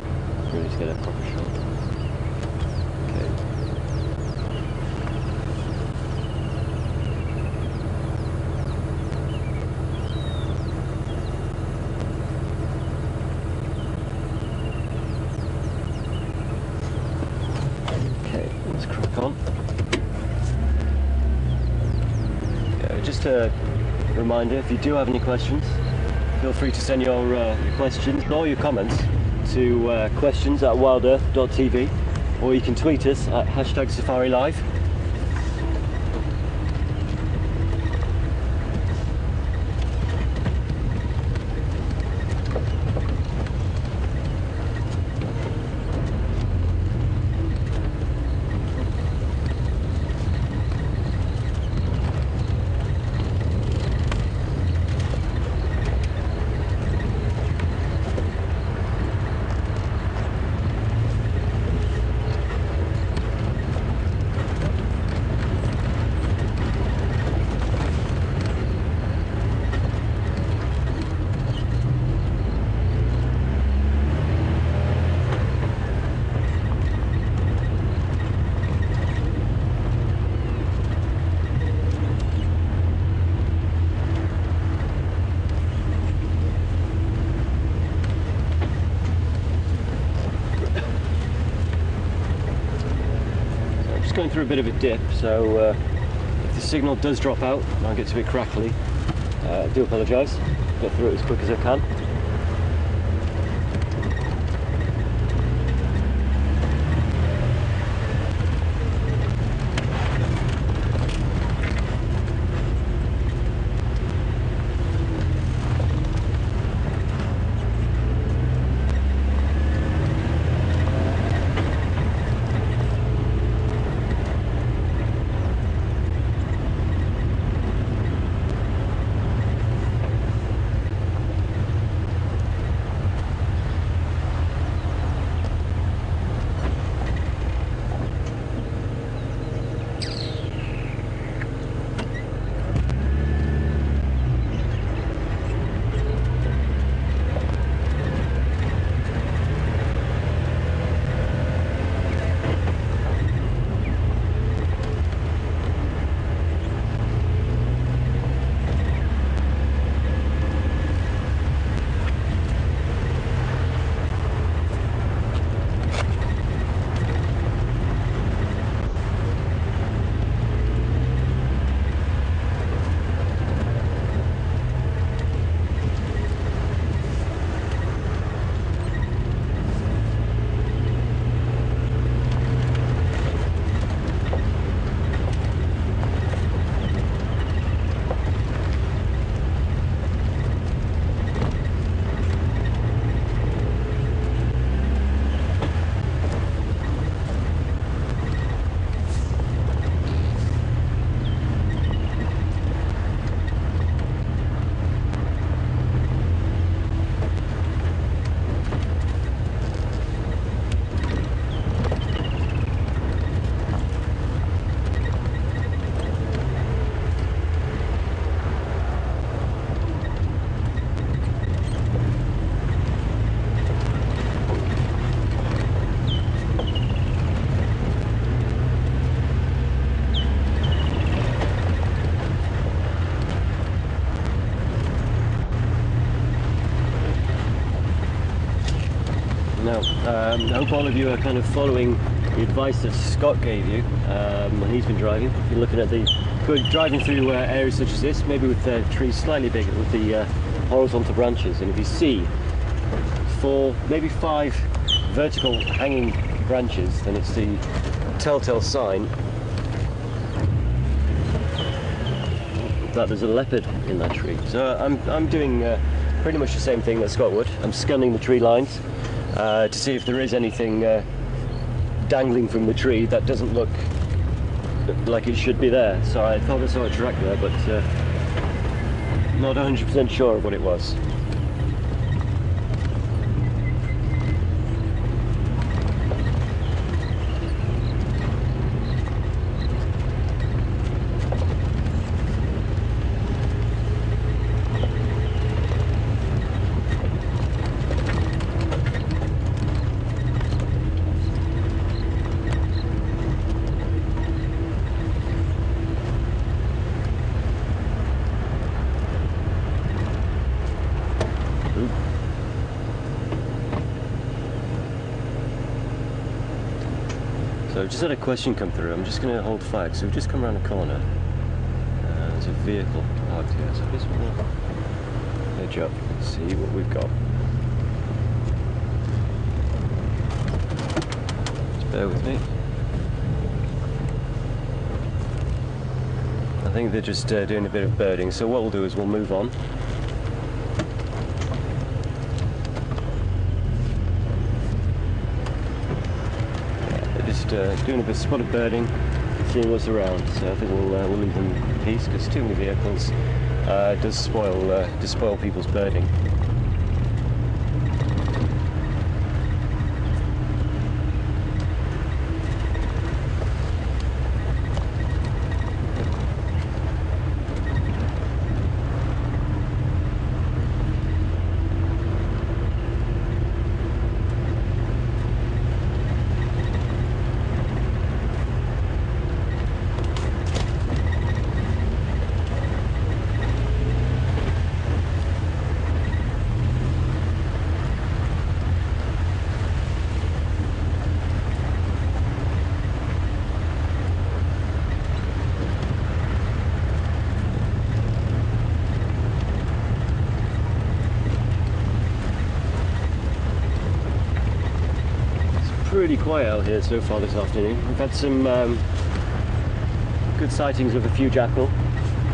really to get a proper shot. Okay. Okay, let's crack on. Okay, just a reminder, if you do have any questions, feel free to send your questions or your comments to questions@WildEarth.tv, or you can tweet us at #SafariLive. Going through a bit of a dip, so if the signal does drop out and I get a bit crackly, I do apologise. Get through it as quick as I can. I hope all of you are kind of following the advice that Scott gave you when he's been driving. You're looking at driving through areas such as this, maybe with trees slightly bigger, with the horizontal branches, and if you see 4, maybe 5 vertical hanging branches, then it's the telltale sign that there's a leopard in that tree. So I'm doing pretty much the same thing that Scott would. I'm scanning the tree lines to see if there is anything dangling from the tree that doesn't look like it should be there. So I thought I saw a track there, but not 100% sure of what it was. So I've just had a question come through. I'm just going to hold fire. So we've just come around the corner. There's a vehicle parked here. So I just want to edge up and see what we've got. Just bear with me. I think they're just doing a bit of birding. So what we'll do is we'll move on. Doing a bit of spotted birding, seeing what's around. So I think we'll leave them in peace, because too many vehicles does spoil people's birding. Pretty quiet out here so far this afternoon. We've had some good sightings of a few jackal.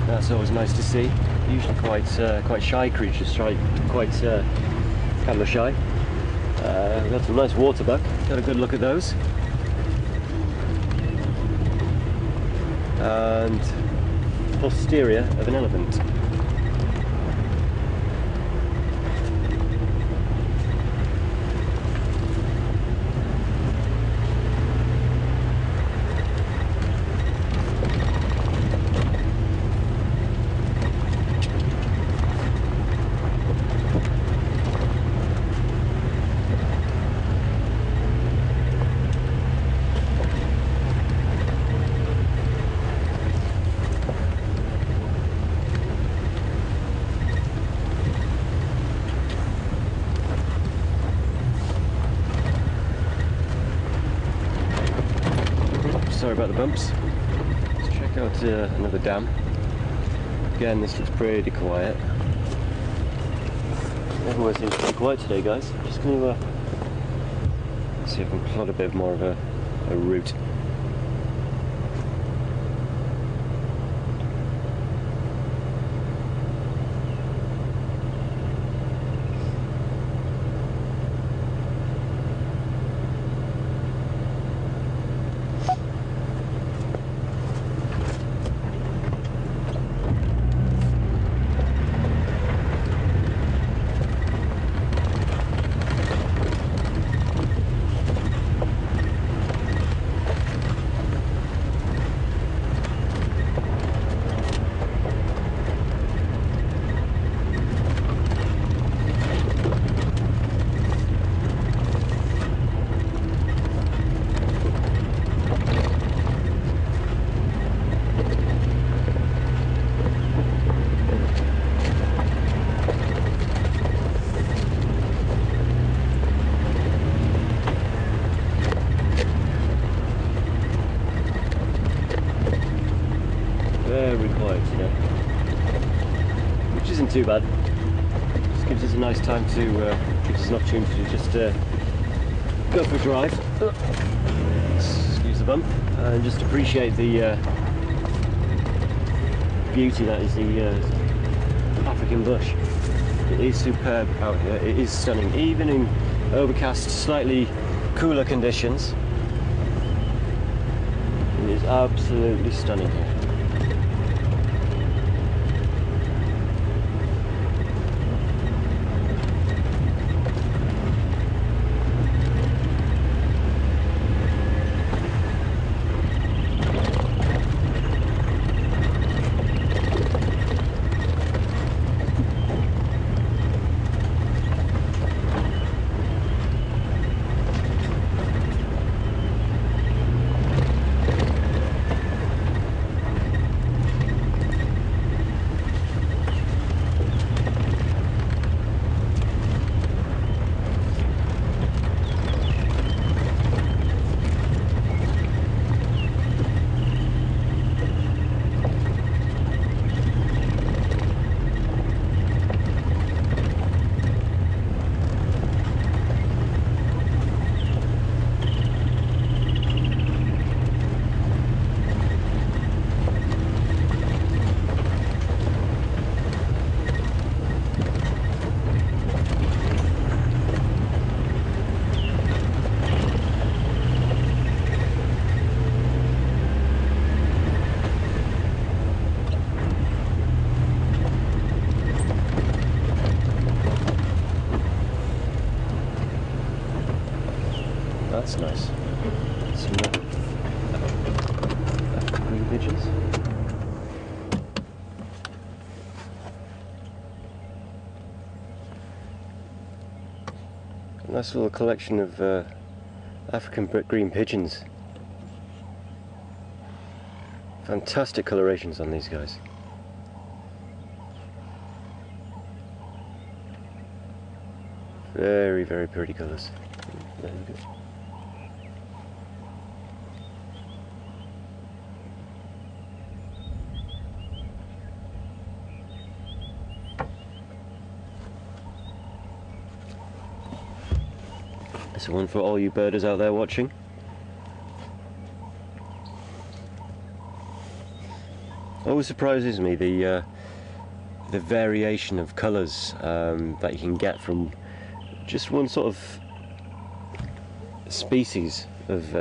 That's always nice to see. Usually quite shy creatures, quite camera shy. We've had some nice waterbuck. Got a good look at those. And posterior of an elephant. Sorry about the bumps. Let's check out another dam. Again, this looks pretty quiet. Everywhere seems pretty quiet today, guys. I'm just going to see if I can plot a bit more of a route. too bad. Just gives us a nice time to, gives us an opportunity to just go for a drive. Excuse the bump, and just appreciate the beauty that is the African bush. It is superb out here. It is stunning, even in overcast, slightly cooler conditions. It is absolutely stunning here. That's nice. Some green pigeons. A nice little collection of African green pigeons. Fantastic colorations on these guys. Very, very pretty colours. There we go. This one for all you birders out there watching. Always surprises me the variation of colours that you can get from just one sort of species of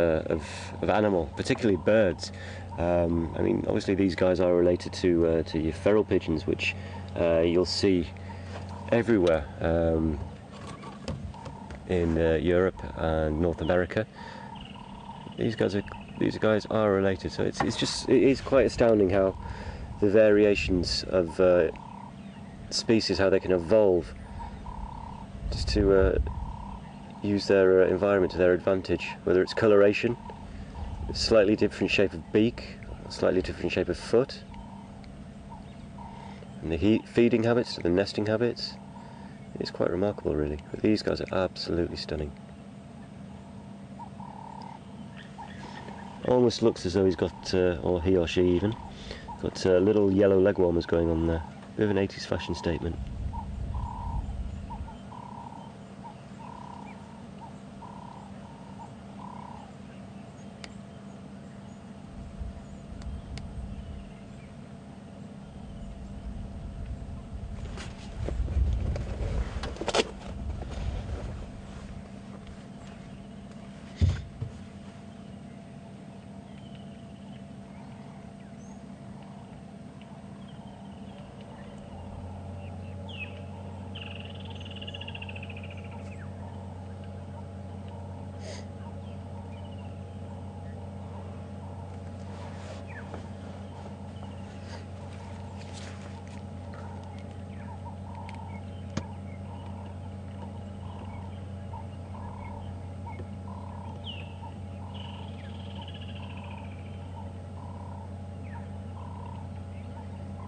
animal, particularly birds. I mean, obviously these guys are related to your feral pigeons, which you'll see everywhere in Europe and North America. These guys are related, so it is quite astounding how the variations of species, how they can evolve just to use their environment to their advantage, whether it's coloration, a slightly different shape of beak, a slightly different shape of foot, and the feeding habits to the nesting habits. It's quite remarkable, really. But these guys are absolutely stunning. Almost looks as though he's got, or he or she even, got little yellow leg warmers going on there. Bit of an 80s fashion statement.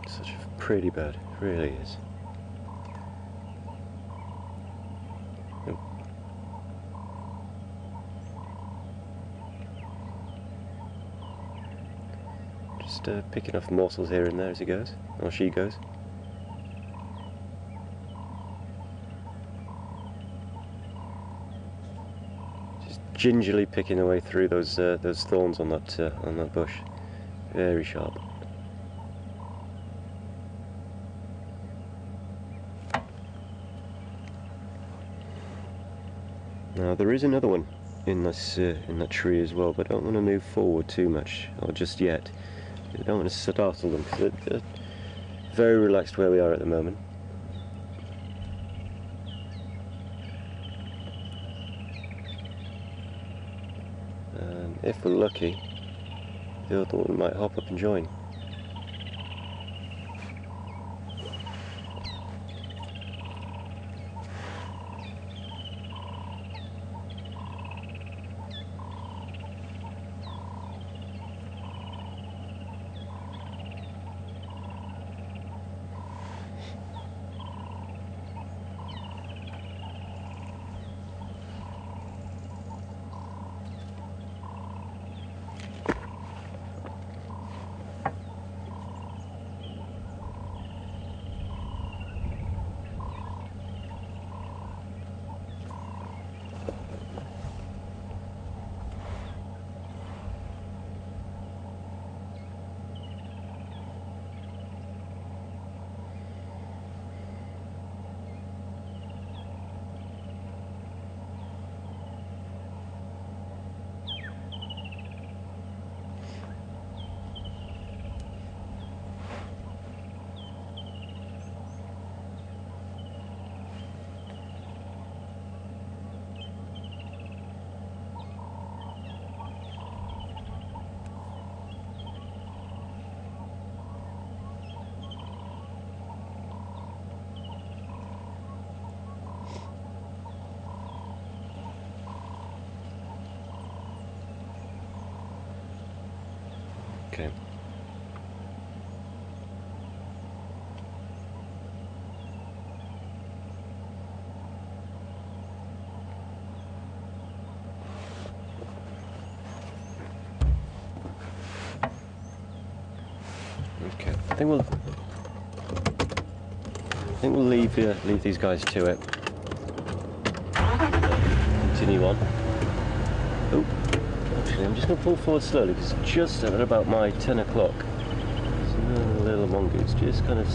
Such a pretty bird, it really is. Oh. Just picking off morsels here and there as he goes, or she goes. gingerly picking their way through those thorns on that bush. Very sharp. Now there is another one in that tree as well, but I don't want to move forward too much, or just yet. I don't want to startle them, because they're very relaxed where we are at the moment. If we're lucky, the other one might hop up and join. Okay. Okay. I think we'll leave these guys to it. Continue on. Oh. Actually, I'm just going to pull forward slowly because just at about my 10 o'clock, there's another little mongoose just kind of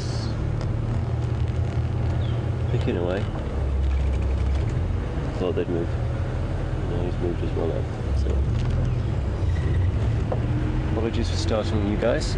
picking away. Thought they'd move. No, he's moved as well now. So, apologies for startling you guys.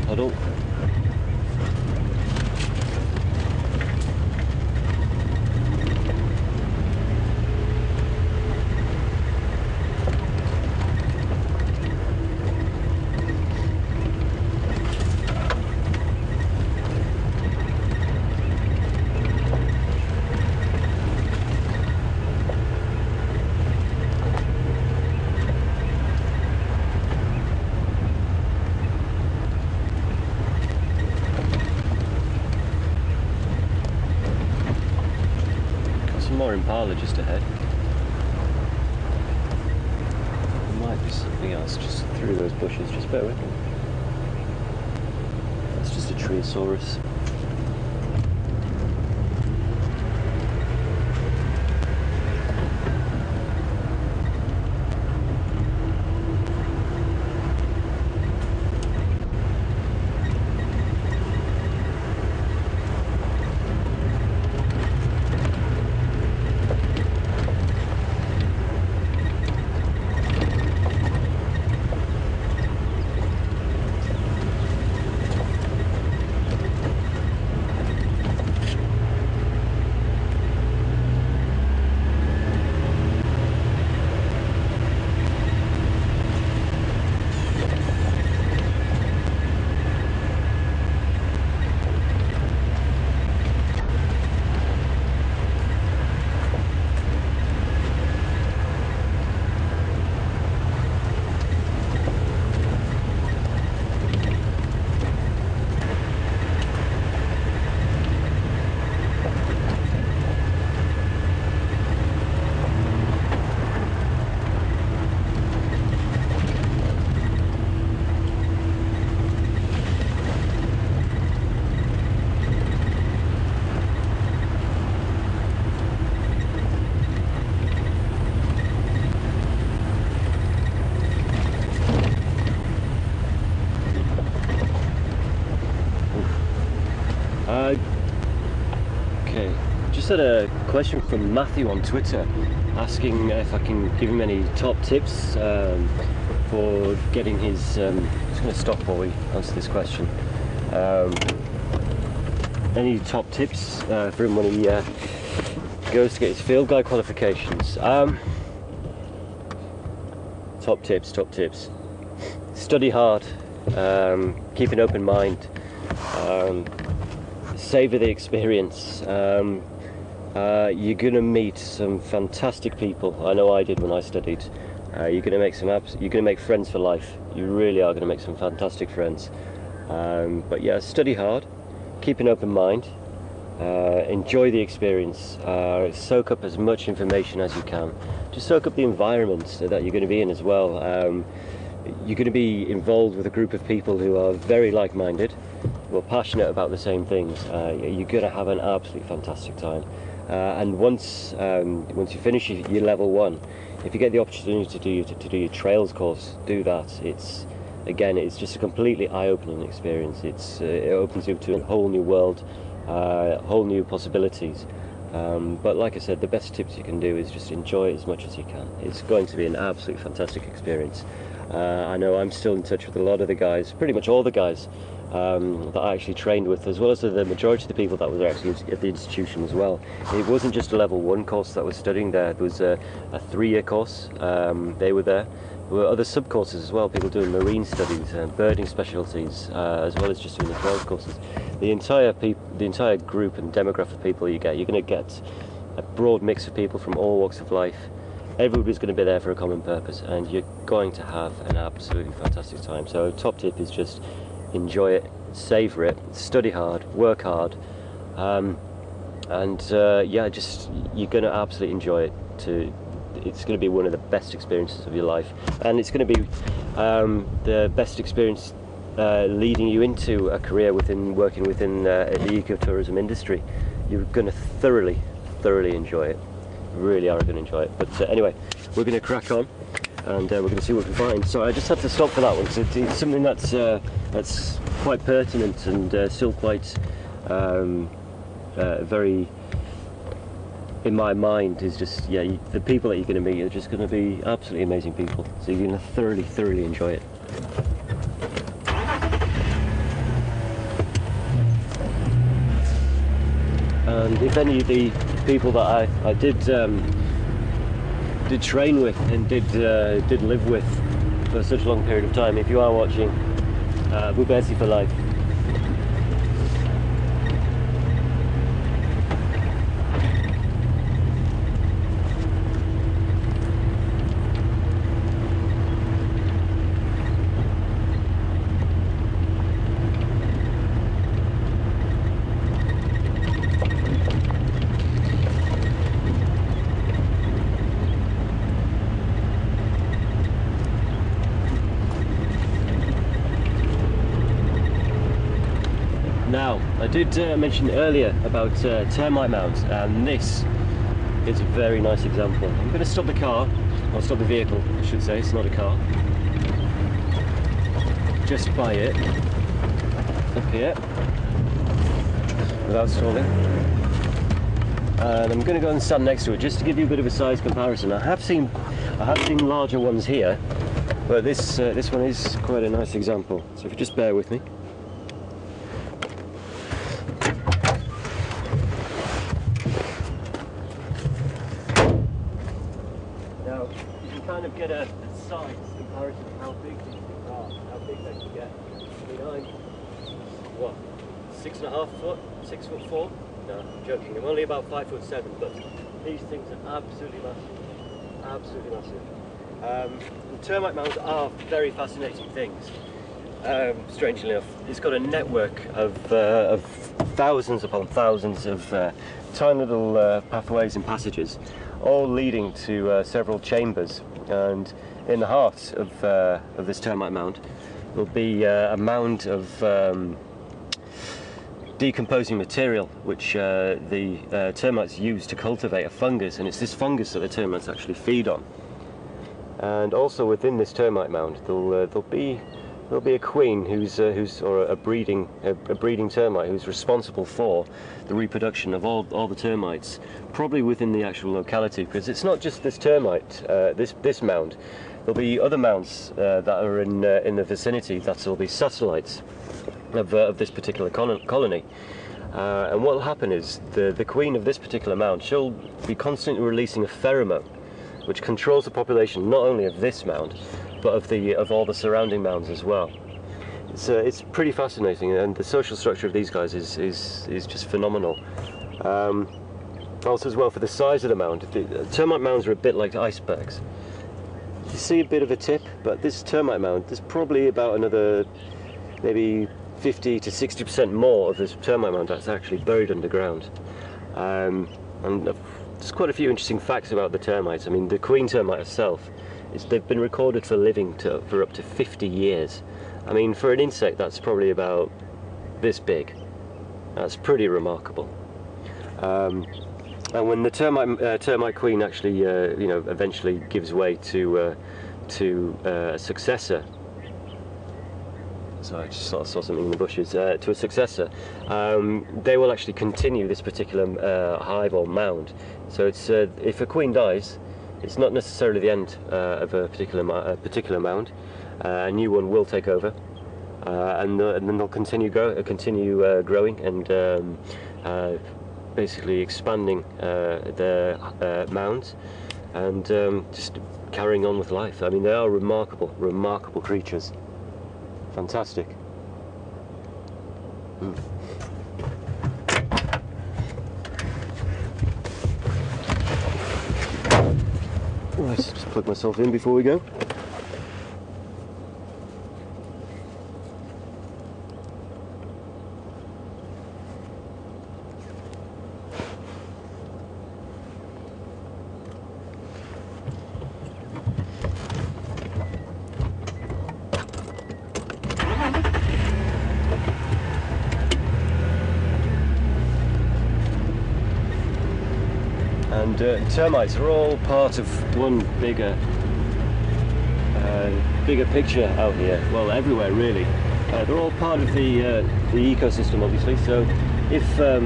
Puddle. More impala just ahead. There might be something else just through those bushes, just bear with me. That's just a Treesaurus. just had a question from Matthew on Twitter asking if I can give him any top tips for getting his... I'm just going to stop while we answer this question. Any top tips for him when he goes to get his field guide qualifications? Top tips. Study hard, keep an open mind, savour the experience. You're going to meet some fantastic people. I know I did when I studied. You're going to make you're going to make friends for life. You really are going to make some fantastic friends. But yeah, study hard, keep an open mind, enjoy the experience, soak up as much information as you can. Just soak up the environment that you're going to be in as well. You're going to be involved with a group of people who are very like-minded, who are passionate about the same things. You're going to have an absolutely fantastic time. And once you finish your level 1, if you get the opportunity to do your trails course, do that. It's just a completely eye-opening experience. It opens you up to a whole new world, whole new possibilities. But like I said, the best tips you can do is just enjoy it as much as you can. It's going to be an absolutely fantastic experience. I know I'm still in touch with a lot of the guys, pretty much all the guys that I actually trained with, as well as the majority of the people that were actually at the institution as well. It wasn't just a level 1 course that was studying there. There was a 3-year course. They were there. There were other sub-courses as well, people doing marine studies and birding specialties, as well as just doing the trails courses. The entire group and demographic of people you're going to get a broad mix of people from all walks of life. Everybody's going to be there for a common purpose, and you're going to have an absolutely fantastic time. So top tip is just enjoy it, savour it, study hard, work hard, yeah, just you're going to absolutely enjoy it. It's going to be one of the best experiences of your life, and it's going to be the best experience leading you into a career working within the ecotourism industry. You're going to thoroughly enjoy it. Really are going to enjoy it. But anyway, we're going to crack on, and we're going to see what we find. So I just had to stop for that one, because it's something that's quite pertinent and still quite very in my mind. Is just, yeah, the people that you're going to meet are just going to be absolutely amazing people. So you're going to thoroughly enjoy it. And if any of the people that I did train with and did live with for such a long period of time, if you are watching, WildEarthTV for life. Now, I did mention earlier about termite mounds, and this is a very nice example. I'm going to stop the car, or stop the vehicle, I should say, it's not a car. Just by it, up here, without stalling. And I'm going to go and stand next to it, just to give you a bit of a size comparison. I have seen larger ones here, but this one is quite a nice example. So if you just bear with me. Kind of get a size comparison of how big these things are, how big they can get. I mean, I'm, what, 6.5 foot, 6'4"? No, I'm joking, I'm only about 5'7", but these things are absolutely massive. And termite mounds are very fascinating things. Strangely enough, it's got a network of thousands upon thousands of tiny little pathways and passages, all leading to several chambers. And in the heart of this termite mound will be a mound of decomposing material, which the termites use to cultivate a fungus, and it's this fungus that the termites actually feed on. And also within this termite mound there'll be there'll be a queen or a breeding termite who's responsible for the reproduction of all the termites, probably within the actual locality, because it's not just this termite, this mound. There'll be other mounds that are in the vicinity that will be satellites of this particular colony. And what will happen is the queen of this particular mound, she'll be constantly releasing a pheromone which controls the population not only of this mound but of all the surrounding mounds as well. It's pretty fascinating, and the social structure of these guys is just phenomenal. Also as well, for the size of the mound, the termite mounds are a bit like icebergs. You see a bit of a tip, but this termite mound, there's probably about another maybe 50 to 60% more of this termite mound that's actually buried underground. And there's quite a few interesting facts about the termites. I mean, the queen termite herself, they've been recorded for living for up to 50 years. I mean, for an insect, that's probably about this big. That's pretty remarkable. And when the termite queen actually, eventually gives way to a successor. So I just sort of saw something in the bushes. To a successor, they will actually continue this particular hive or mound. So it's if a queen dies, it's not necessarily the end of a particular mound. A new one will take over, and then they'll continue growing and basically expanding their mounds and just carrying on with life. I mean, they are remarkable creatures. Fantastic. Right, just plug myself in before we go. And termites are all part of one bigger picture out here. Well, everywhere really. They're all part of the ecosystem, obviously. So if a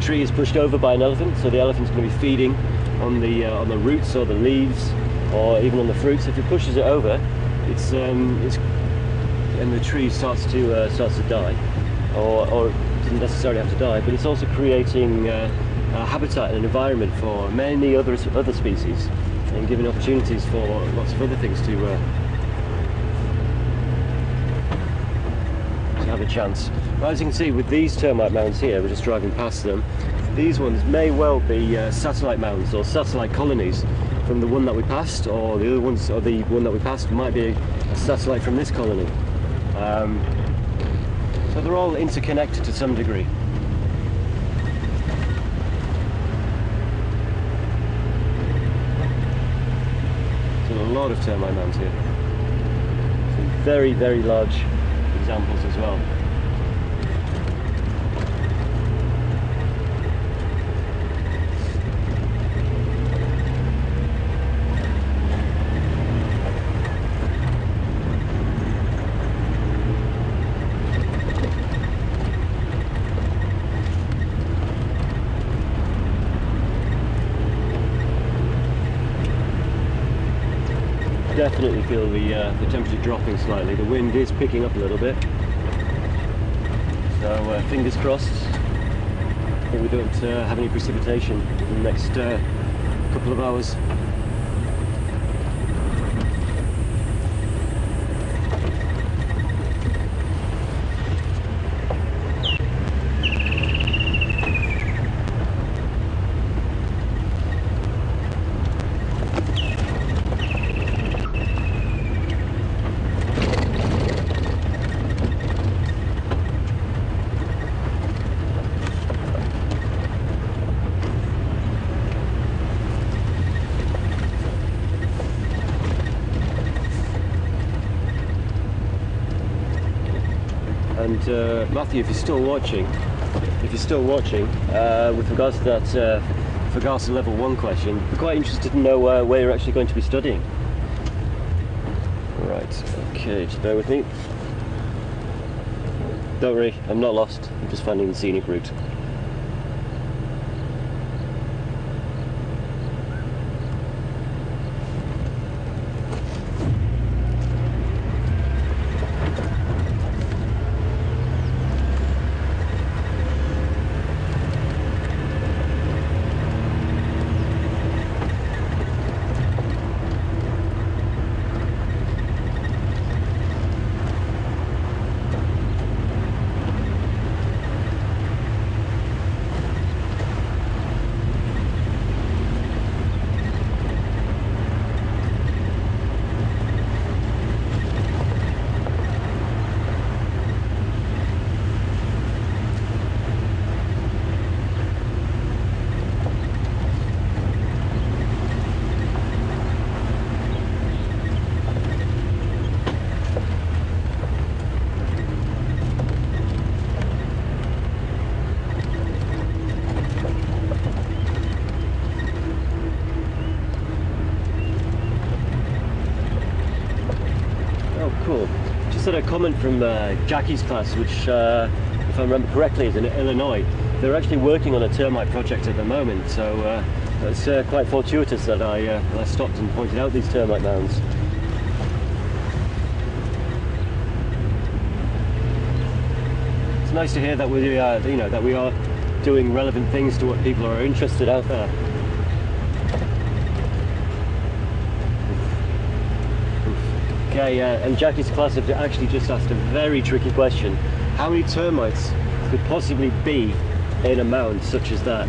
tree is pushed over by an elephant, so the elephant's going to be feeding on the roots or the leaves or even on the fruits. If it pushes it over, and the tree starts to die, or it doesn't necessarily have to die, but it's also creating a habitat and an environment for many other species, and giving opportunities for lots of other things to have a chance. Well, as you can see with these termite mounds here, we're just driving past them, these ones may well be satellite mounds or satellite colonies from the one that we passed, or the other ones, or the one that we passed might be a satellite from this colony. So they're all interconnected to some degree. A lot of termite mounds here. Some very, very large examples as well. Definitely feel the temperature dropping slightly. The wind is picking up a little bit, so fingers crossed that we don't have any precipitation in the next couple of hours. And Matthew, if you're still watching, with regards to that Fagasa level 1 question, I'm quite interested to know where you're actually going to be studying. Right, okay, just bear with me. Don't worry, I'm not lost. I'm just finding the scenic route. Cool. Just had a comment from Jackie's class, which, if I remember correctly, is in Illinois. They're actually working on a termite project at the moment, so it's quite fortuitous that I stopped and pointed out these termite mounds. It's nice to hear that we, that we are doing relevant things to what people are interested out there. Okay, and Jackie's class have actually just asked a very tricky question. How many termites could possibly be in a mound such as that?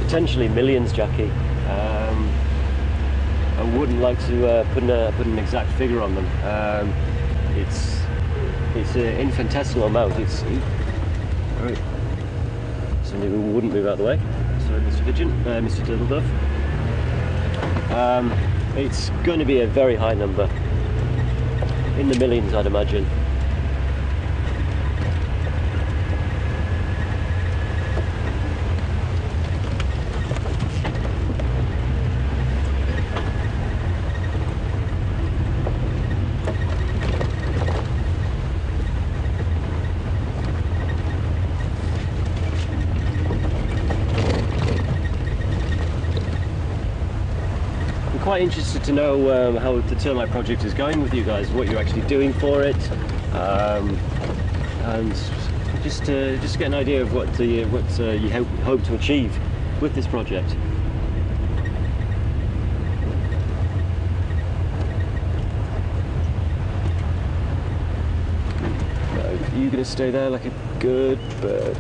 Potentially millions, Jackie. I wouldn't like to put an exact figure on them. It's an infinitesimal amount. Right. Somebody who wouldn't move out of the way. Sorry, Mr. Pigeon, Mr. Turtledove. It's going to be a very high number, in the millions, I'd imagine. Quite interested to know how the termite project is going with you guys, what you're actually doing for it, and just get an idea of what you hope to achieve with this project. You're going to stay there like a good bird.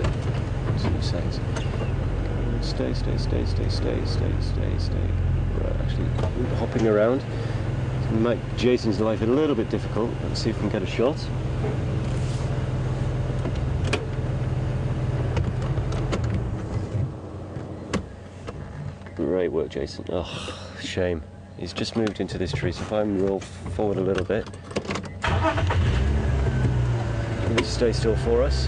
Stay. Right, actually hopping around. It's going to make Jason's life a little bit difficult. Let's see if we can get a shot. Great work, Jason. Oh, shame. He's just moved into this tree, so if I roll forward a little bit. Can you stay still for us?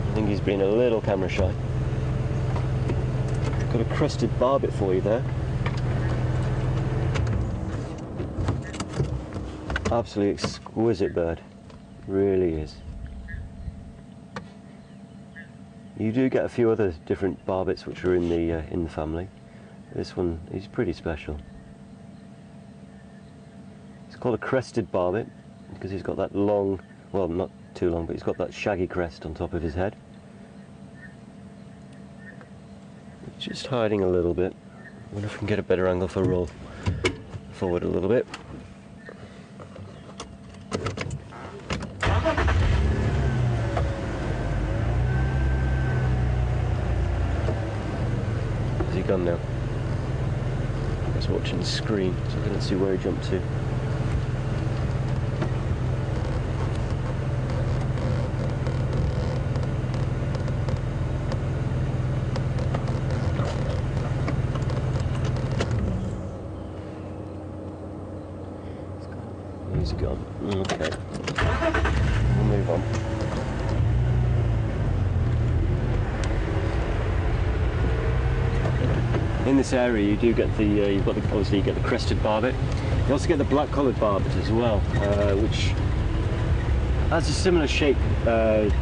I think he's been a little camera shy. Got a crested barbet for you there. Absolutely exquisite bird, really is. You do get a few other different barbets which are in the family. This one is pretty special. It's called a crested barbet because he's got that long, well, not too long, but he's got that shaggy crest on top of his head. Just hiding a little bit. I wonder if we can get a better angle for roll forward a little bit. Has he gone now? I was watching the screen, so I couldn't see where he jumped to. He's gone. Okay. We'll move on. in this area you do get the obviously you get the crested barbet. You also get the black-collared barbet as well, which has a similar shape to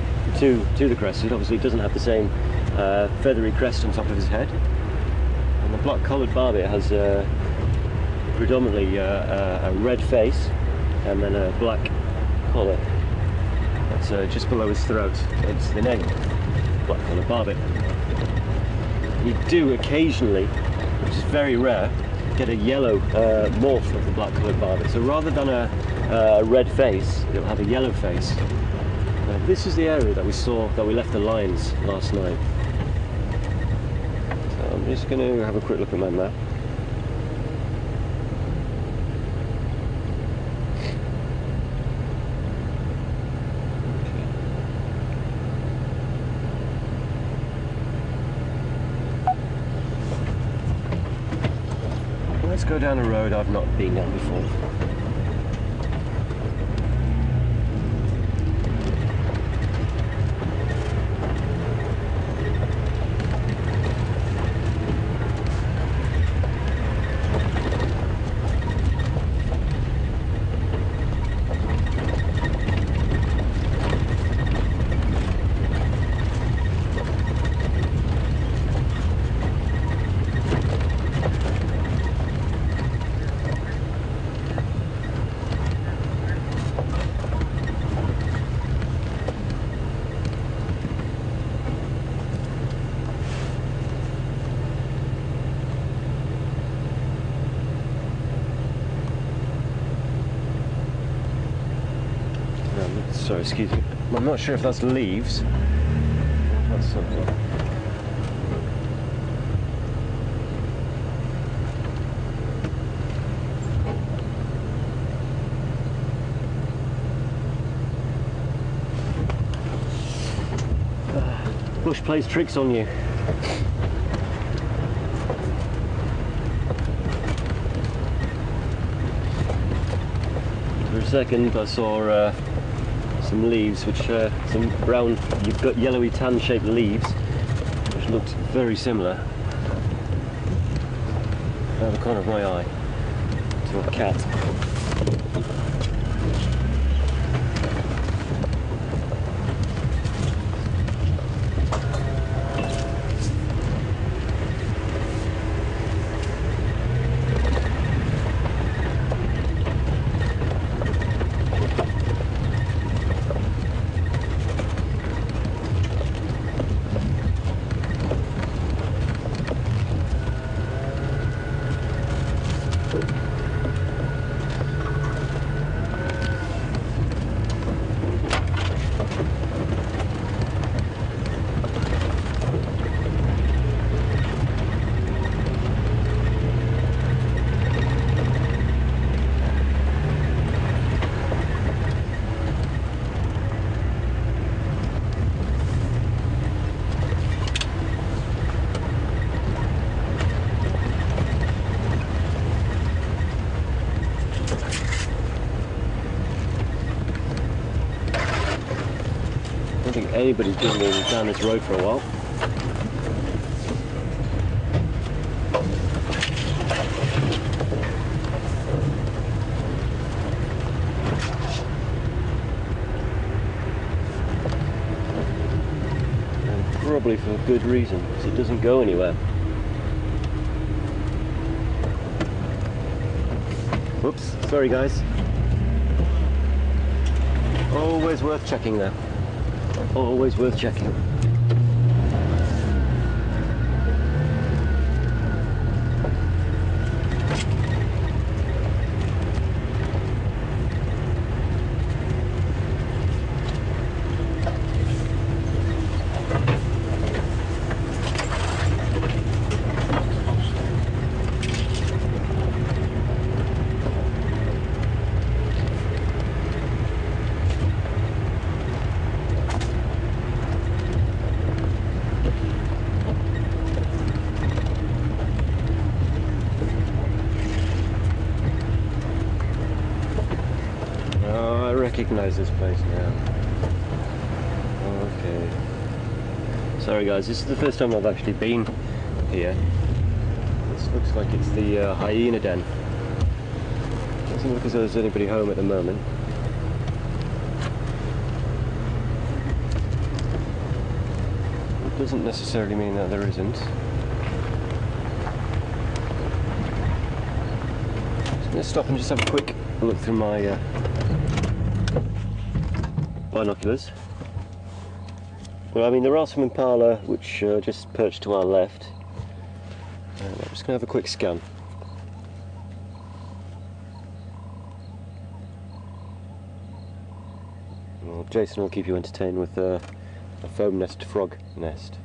the crested. Obviously it doesn't have the same feathery crest on top of his head. And the black-collared barbet has predominantly a red face and then a black collar. That's just below his throat. It's the name, black-collared barbet. You do occasionally, which is very rare, get a yellow morph of the black-collared barbet. So rather than a red face, it'll have a yellow face. This is the area that we left the lines last night. So I'm just going to have a quick look at my map. Let's go down a road I've not been down before. Sorry, excuse me. I'm not sure if that's leaves. That's something. Bush plays tricks on you. For a second I saw some leaves, which some brown, you've got yellowy tan shaped leaves, which looked very similar out of the corner of my eye to a cat. I don't think anybody's been down this road for a while. And probably for good reason, because it doesn't go anywhere. Whoops, sorry guys. Always worth checking there. Always worth checking. Recognize this place now. Okay. Sorry guys, this is the first time I've actually been here. This looks like it's the hyena den. Doesn't look as though there's anybody home at the moment. It doesn't necessarily mean that there isn't. Just going to stop and just have a quick look through my binoculars. Well, I mean, there are some impala which are just perched to our left. I'm just going to have a quick scan. Well, Jason will keep you entertained with a foam nest frog nest.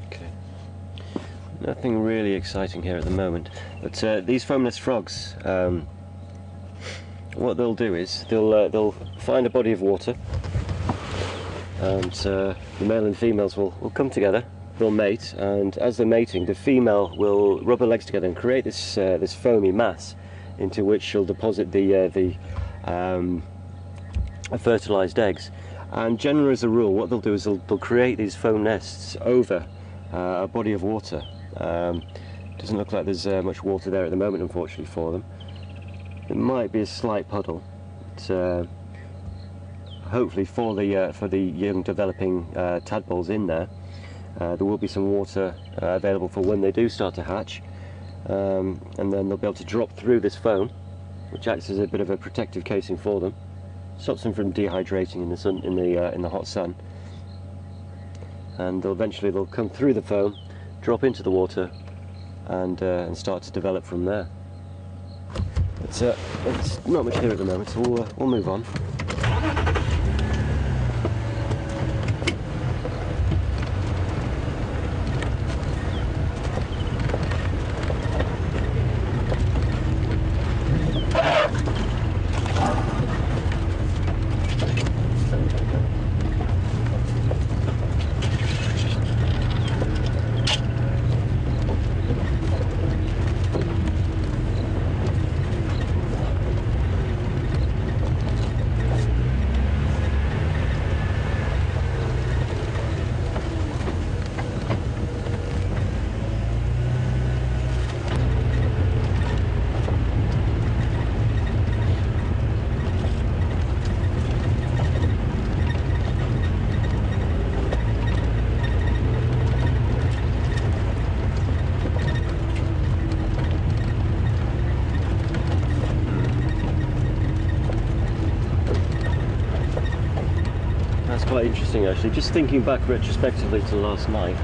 Okay. Nothing really exciting here at the moment, but these foam nest frogs, what they'll do is they'll find a body of water, and the male and females will come together. They'll mate, and as they're mating, the female will rub her legs together and create this this foamy mass, into which she'll deposit the fertilized eggs. And generally, as a rule, what they'll do is they'll create these foam nests over a body of water. Doesn't look like there's much water there at the moment, unfortunately for them. There might be a slight puddle, but hopefully for the young developing tadpoles in there, there will be some water available for when they do start to hatch, and then they'll be able to drop through this foam, which acts as a bit of a protective casing for them, stops them from dehydrating in the sun, in the hot sun, and eventually they'll come through the foam, drop into the water, and start to develop from there. But it's not much here at the moment, so we'll move on. Quite interesting, actually, just thinking back retrospectively to last night.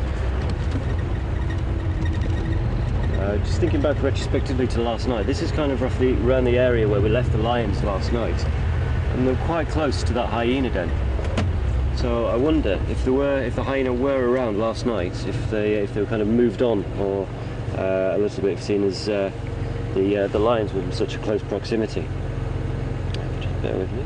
This is kind of roughly around the area where we left the lions last night, and they're quite close to that hyena den. So I wonder if the hyena were around last night, if they were kind of moved on, or a little bit, seeing as the lions were in such a close proximity. Just bear with me.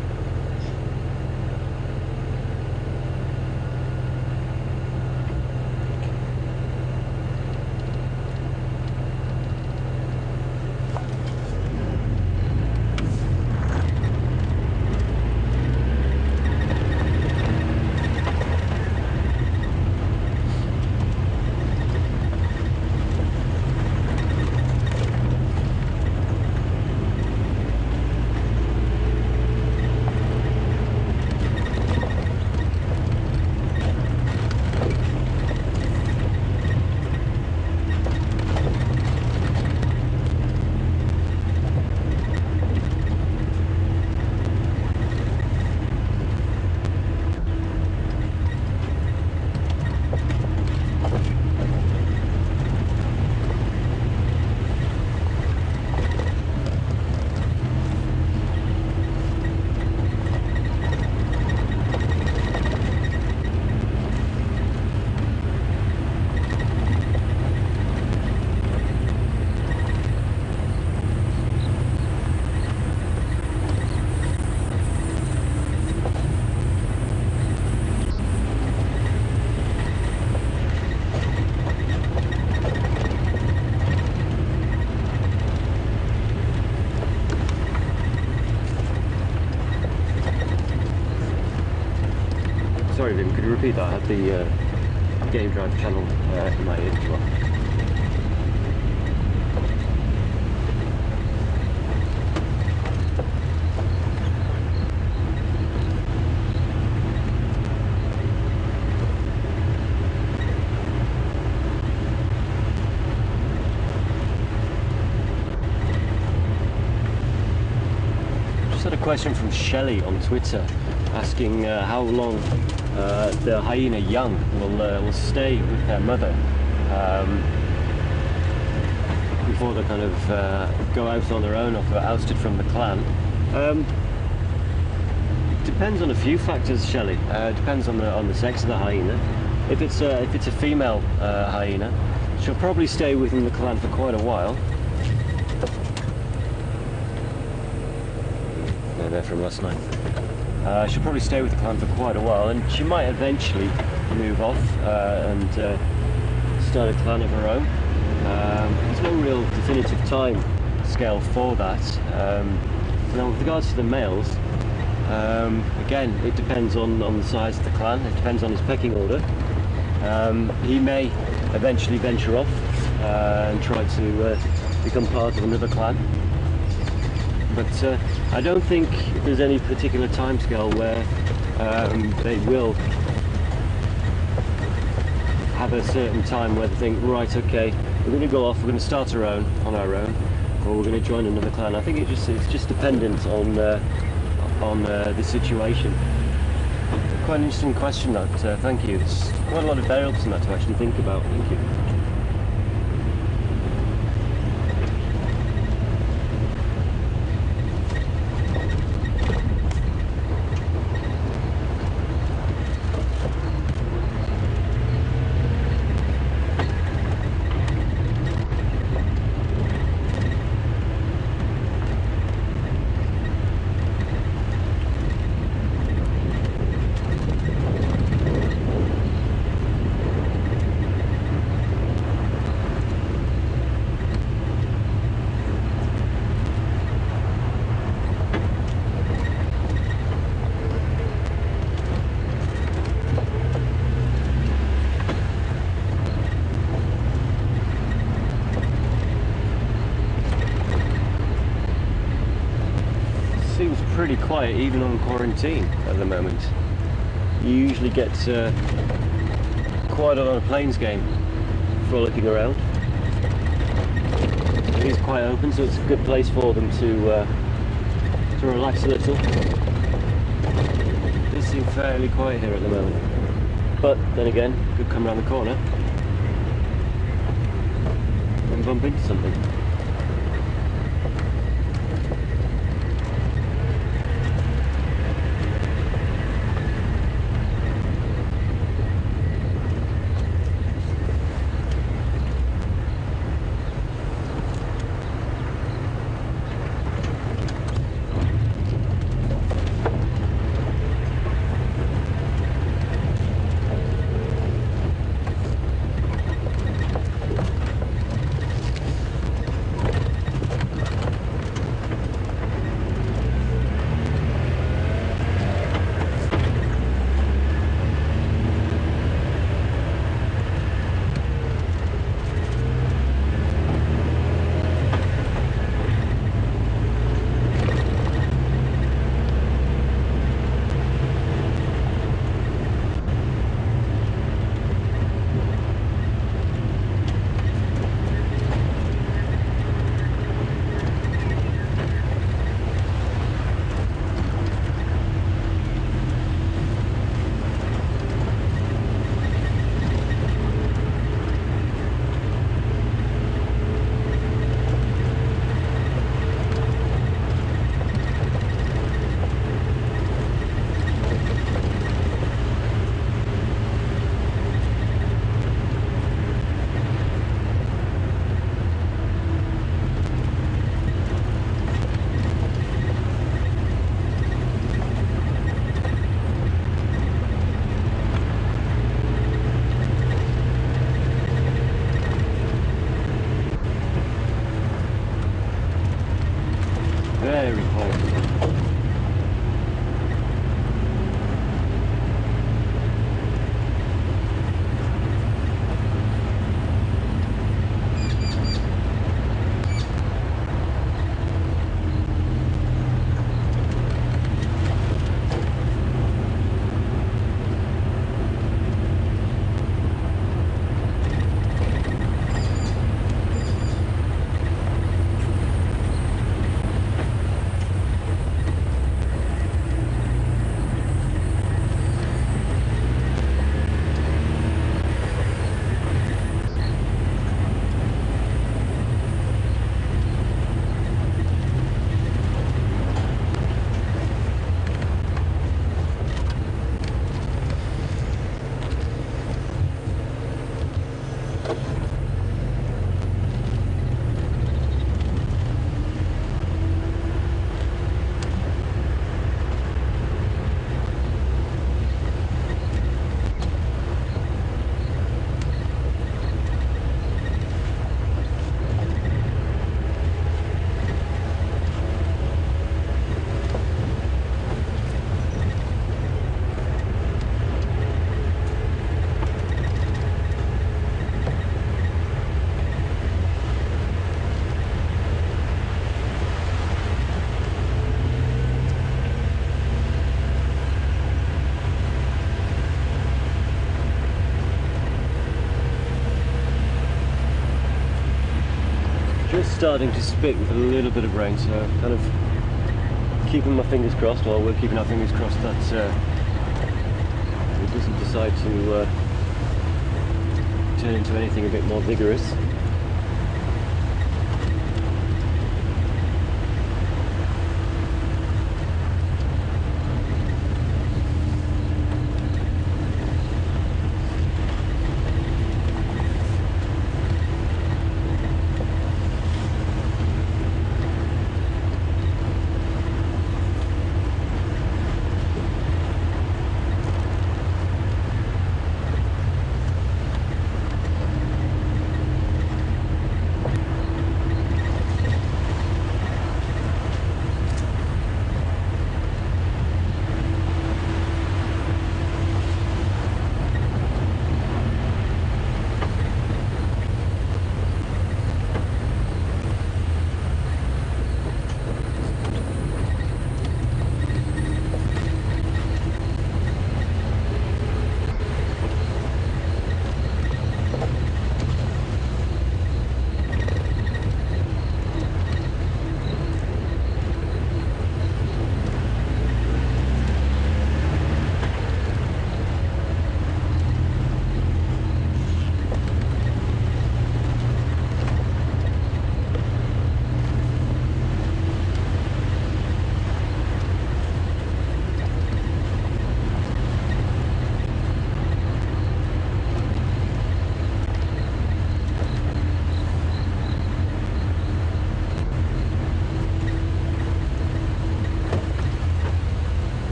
Sorry, Vim, could you repeat that? I had the Game Drive channel in my ear as well. Had a question from Shelley on Twitter asking how long the hyena young will stay with their mother before they kind of go out on their own or are ousted from the clan. Depends on a few factors, Shelley. Depends on the sex of the hyena. If it's a female hyena, she'll probably stay within the clan for quite a while. There from last night. She'll probably stay with the clan for quite a while, and she might eventually move off and start a clan of her own. There's no real definitive time scale for that. Now, with regards to the males, again, it depends on the size of the clan. It depends on his pecking order. He may eventually venture off and try to become part of another clan. But I don't think there's any particular timescale where they will have a certain time where they think, right, okay, we're going to go off, we're going to start our own, on our own, or we're going to join another clan. I think it's just dependent on the situation. Quite an interesting question, that. Thank you. There's quite a lot of variables in that to actually think about. Thank you. Seems pretty quiet even on quarantine at the moment. You usually get quite a lot of plains game frolicking around. It is quite open, so it's a good place for them to relax a little. It does seem fairly quiet here at the moment, but then again, could come around the corner and bump into something. starting to spit with a little bit of rain, so kind of keeping my fingers crossed, or we're keeping our fingers crossed that it doesn't decide to turn into anything a bit more vigorous.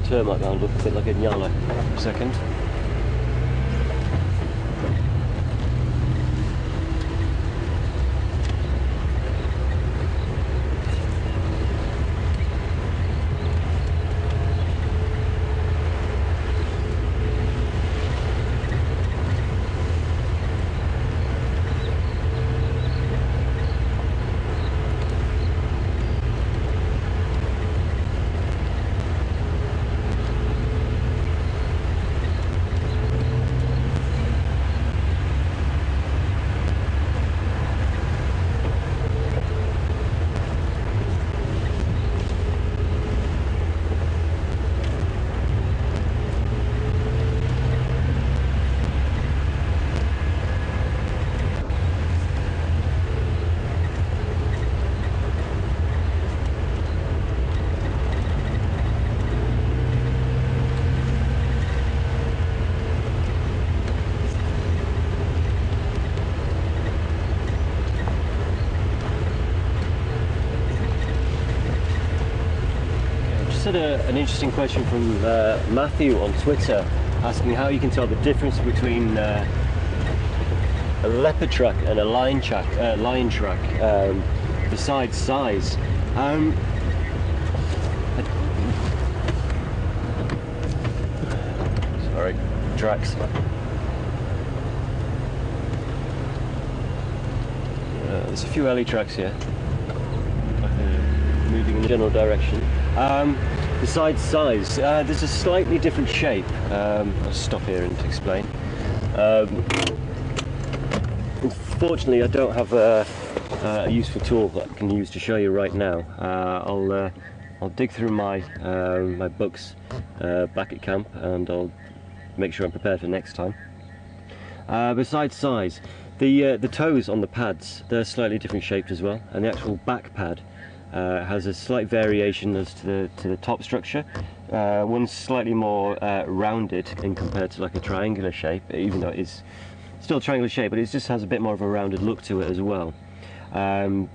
Termite mound look a bit like a Nyala for a second. An interesting question from Matthew on Twitter, asking how you can tell the difference between a leopard track and a lion track, besides size. Sorry, tracks. There's a few alley tracks here, moving in the general direction. Besides size, there's a slightly different shape. I'll stop here and explain. Unfortunately, I don't have a useful tool that I can use to show you right now. I'll dig through my my books back at camp, and I'll make sure I'm prepared for next time. Besides size, the toes on the pads, they're slightly different shaped as well, and the actual back pad has a slight variation as to the top structure. One's slightly more rounded in compared to like a triangular shape, even though it's still a triangular shape, but it just has a bit more of a rounded look to it as well.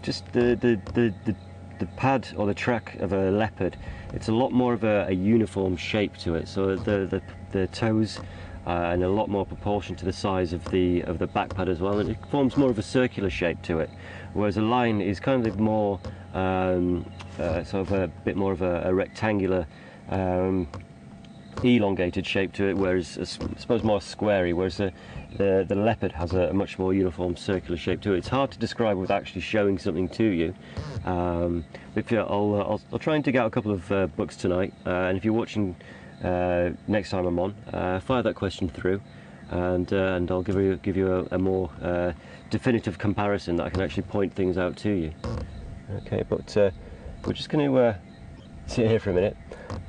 Just the pad or the track of a leopard, it's a lot more of a uniform shape to it. So the toes and a lot more proportion to the size of the back pad as well, and it forms more of a circular shape to it. Whereas a lion is kind of more sort of a bit more of a rectangular elongated shape to it, whereas I suppose more squarey, whereas the leopard has a much more uniform circular shape to it. It's hard to describe without actually showing something to you. But yeah, I'll try and dig out a couple of books tonight, and if you're watching next time I'm on, fire that question through, and I'll give you a more definitive comparison that I can actually point things out to you. Okay, but we're just going to sit here for a minute,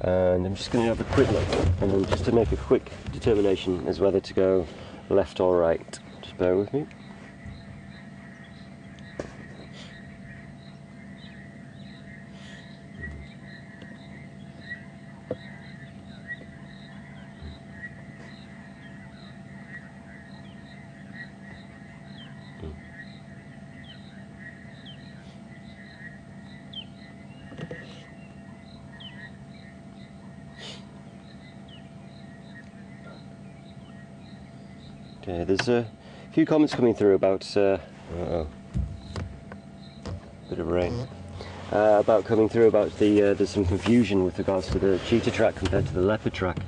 and I'm just going to have a quick look, and then just to make a quick determination as whether to go left or right. Just bear with me. Okay, there's a few comments coming through about bit of rain, about coming through about there's some confusion with regards to the cheetah track compared to the leopard track.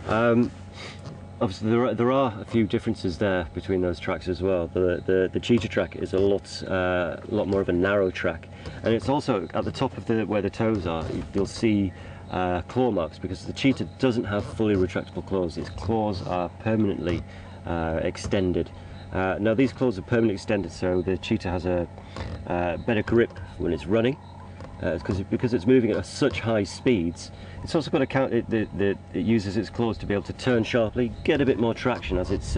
Obviously there are a few differences there between those tracks as well. The cheetah track is a lot more of a narrow track, and it's also at the top of where the toes are. You'll see claw marks, because the cheetah doesn't have fully retractable claws. Its claws are permanently extended. Now these claws are permanently extended, so the cheetah has a better grip when it's running, because it's moving at such high speeds. It's also got to count it uses its claws to be able to turn sharply, get a bit more traction as it's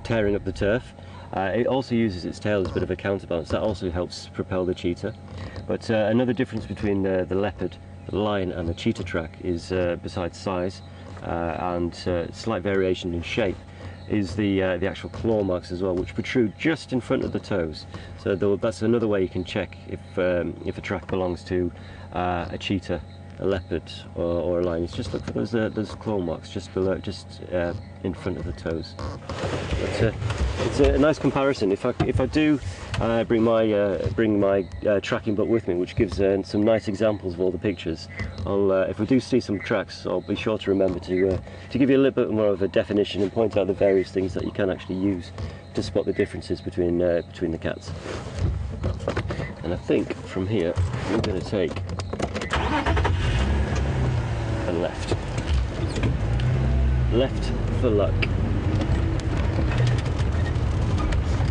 tearing up the turf. It also uses its tail as a bit of a counterbalance. That also helps propel the cheetah. But another difference between the leopard, the lion and the cheetah track is, besides size and slight variation in shape, is the actual claw marks as well, which protrude just in front of the toes. So that's another way you can check if a track belongs to a cheetah, a leopard, or a lion. It's just look for those claw marks just below, just in front of the toes. But it's a nice comparison. If I do bring my tracking book with me, which gives some nice examples of all the pictures, if we do see some tracks, I'll be sure to remember to give you a little bit more of a definition and point out the various things that you can actually use to spot the differences between the cats. And I think from here we're going to take a left for luck,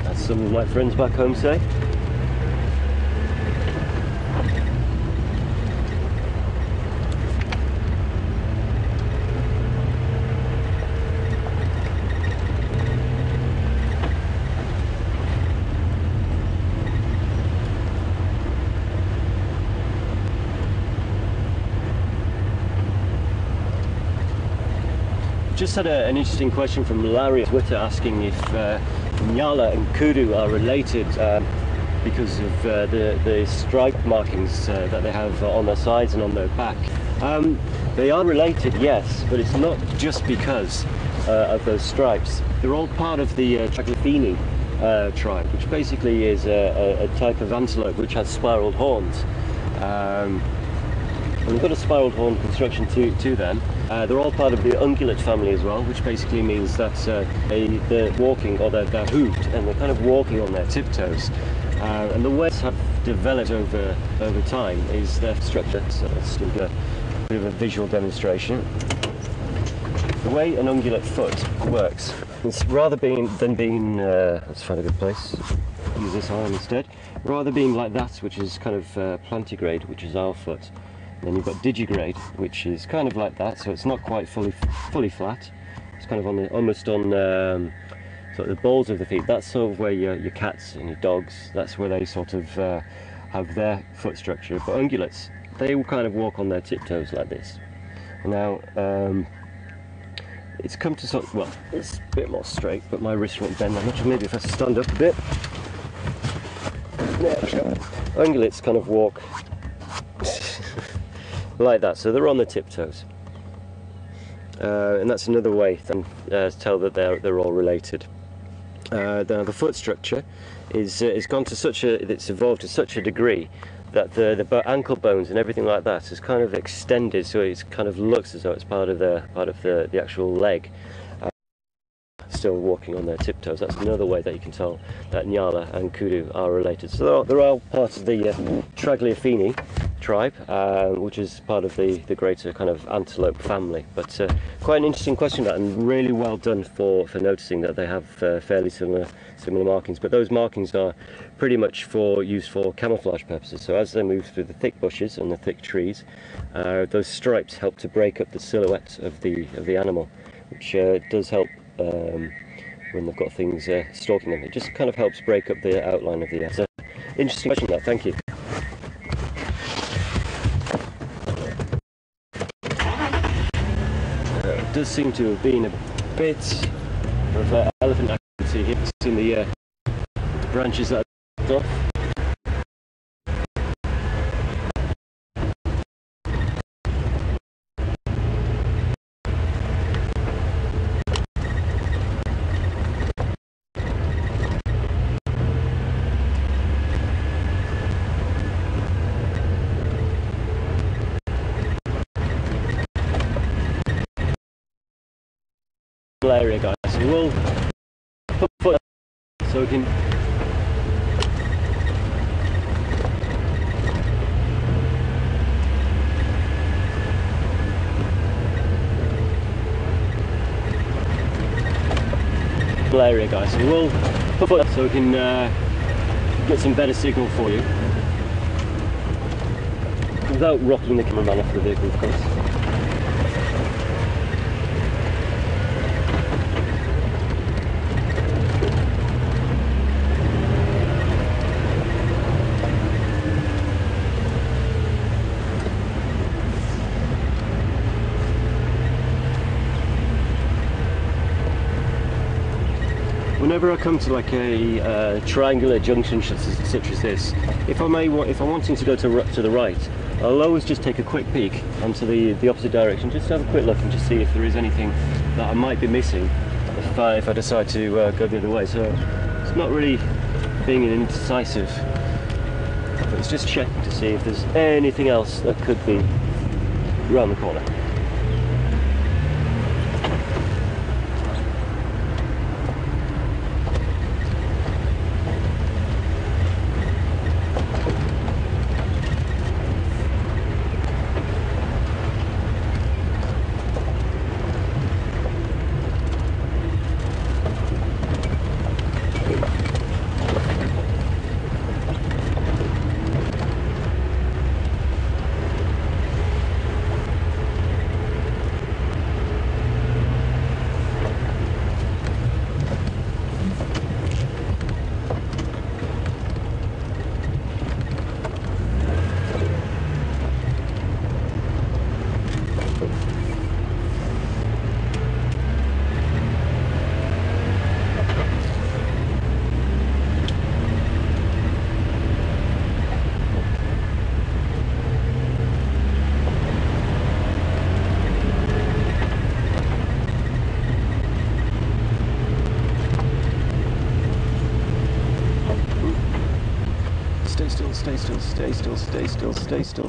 as some of my friends back home say. Just had an interesting question from Larry on Twitter asking if Nyala and Kudu are related because of the stripe markings that they have on their sides and on their back. They are related, yes, but it's not just because of those stripes. They're all part of the Traglyphini tribe, which basically is a type of antelope which has spiraled horns. And they've got a spiraled horn construction to them. They're all part of the ungulate family as well, which basically means that they're walking, or they're hooved, and they're kind of walking on their tiptoes. And the way have developed over time is their structure. So let's do a bit of a visual demonstration. The way an ungulate foot works, it's rather than being let's find a good place. Use this arm instead. Rather being like that, which is kind of plantigrade, which is our foot. Then you've got digigrade, which is kind of like that, so it's not quite fully flat. It's kind of almost on sort of the balls of the feet. That's sort of where your cats and your dogs, that's where they sort of have their foot structure. But ungulates, they will kind of walk on their tiptoes like this. Now, it's come to sort of, well, it's a bit more straight, but my wrist won't bend that much. Maybe if I stand up a bit. There we go. Ungulates kind of walk like that, so they're on their tiptoes, and that's another way to tell that they're all related. Now the foot structure is gone to it's evolved to such a degree that the ankle bones and everything like that is kind of extended, so it kind of looks as though it's part of the actual leg. Still walking on their tiptoes. That's another way that you can tell that Nyala and kudu are related. So they're all part of the Tragliaffini tribe, which is part of the greater kind of antelope family. But quite an interesting question, that, and really well done for noticing that they have fairly similar markings. But those markings are pretty much used for camouflage purposes. So as they move through the thick bushes and the thick trees, those stripes help to break up the silhouette of the animal, which does help when they've got things stalking them. It just kind of helps break up the outline of the area. So, interesting question, that. Thank you. It does seem to have been a bit of elephant activity here. You've seen the branches that are off. Area, guys, so we'll put foot so we can area, guys, so we'll put foot so we can get some better signal for you without rocking the cameraman off the vehicle, of course. Whenever I come to like a triangular junction such as this, if I'm wanting to go to the right, I'll always just take a quick peek onto the opposite direction, just to have a quick look and just see if there is anything that I might be missing if I decide to go the other way. So it's not really being indecisive, but it's just checking to see if there's anything else that could be around the corner.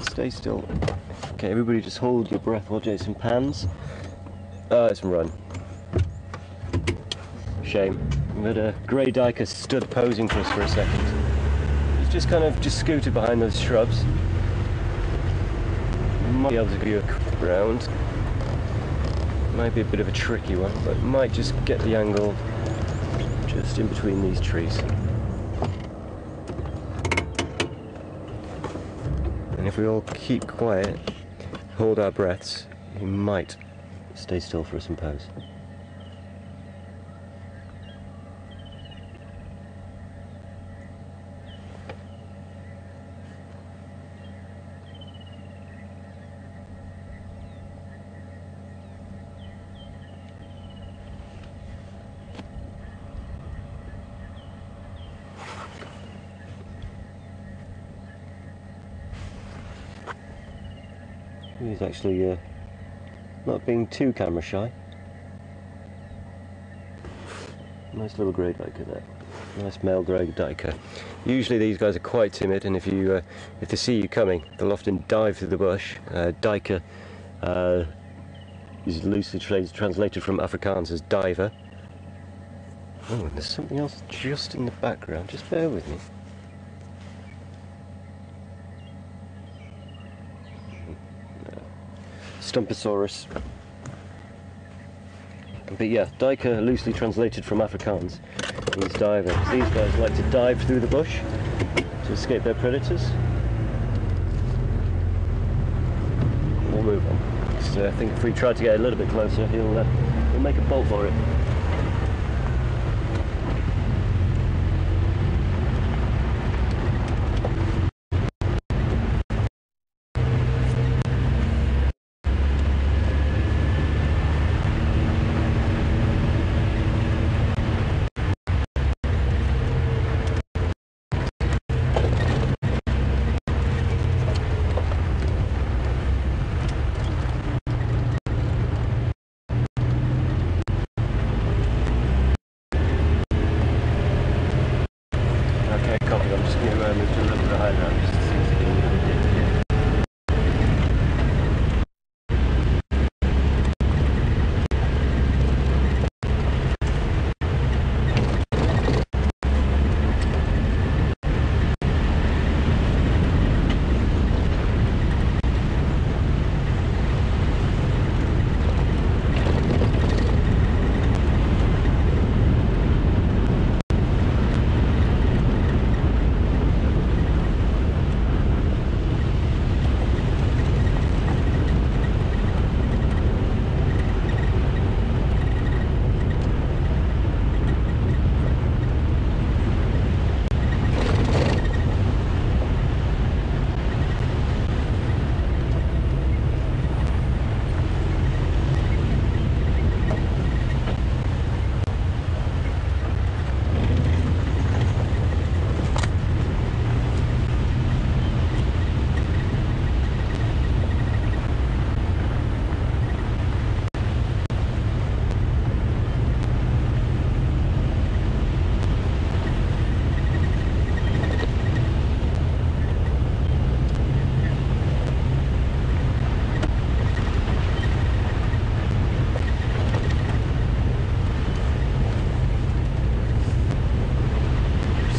Stay still. Okay, everybody just hold your breath while Jason pans. Let's run. Shame. We had a grey diker stood posing for us for a second. He's just kind of scooted behind those shrubs. Might be able to give you a round. Might be a bit of a tricky one, but might just get the angle just in between these trees. And if we all keep quiet, hold our breaths, he might stay still for us and pose. He's actually not being too camera shy. Nice little grey diker there. Nice male grey duiker. Usually these guys are quite timid, and if they see you coming, they'll often dive through the bush. Duiker is loosely translated from Afrikaans as diver. Oh, and there's something else just in the background. Just bear with me. Stumposaurus. But yeah, duiker, loosely translated from Afrikaans, means diver. These guys like to dive through the bush to escape their predators. We'll move on. So I think if we try to get a little bit closer, he'll make a bolt for it.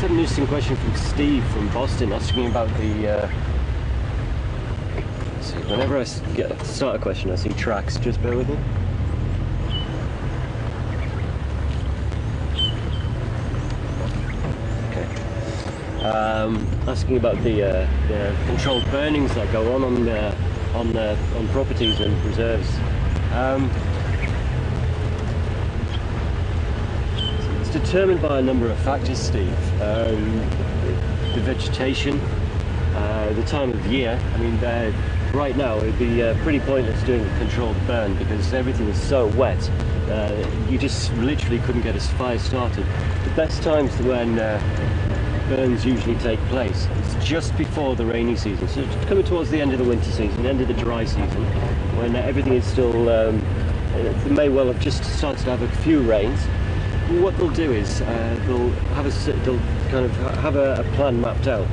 An interesting question from Steve from Boston, asking about the let's see, whenever I start a question I see tracks. Just bear with me. Okay. Asking about the controlled burnings that go on properties and preserves. It's determined by a number of factors, Steve. The vegetation, the time of year. I mean, right now it would be pretty pointless doing a controlled burn because everything is so wet. You just literally couldn't get a fire started. The best times when burns usually take place is just before the rainy season. So it's coming towards the end of the winter season, the end of the dry season, when everything is still, they may well have just started to have a few rains. What they'll do is they'll kind of have a plan mapped out,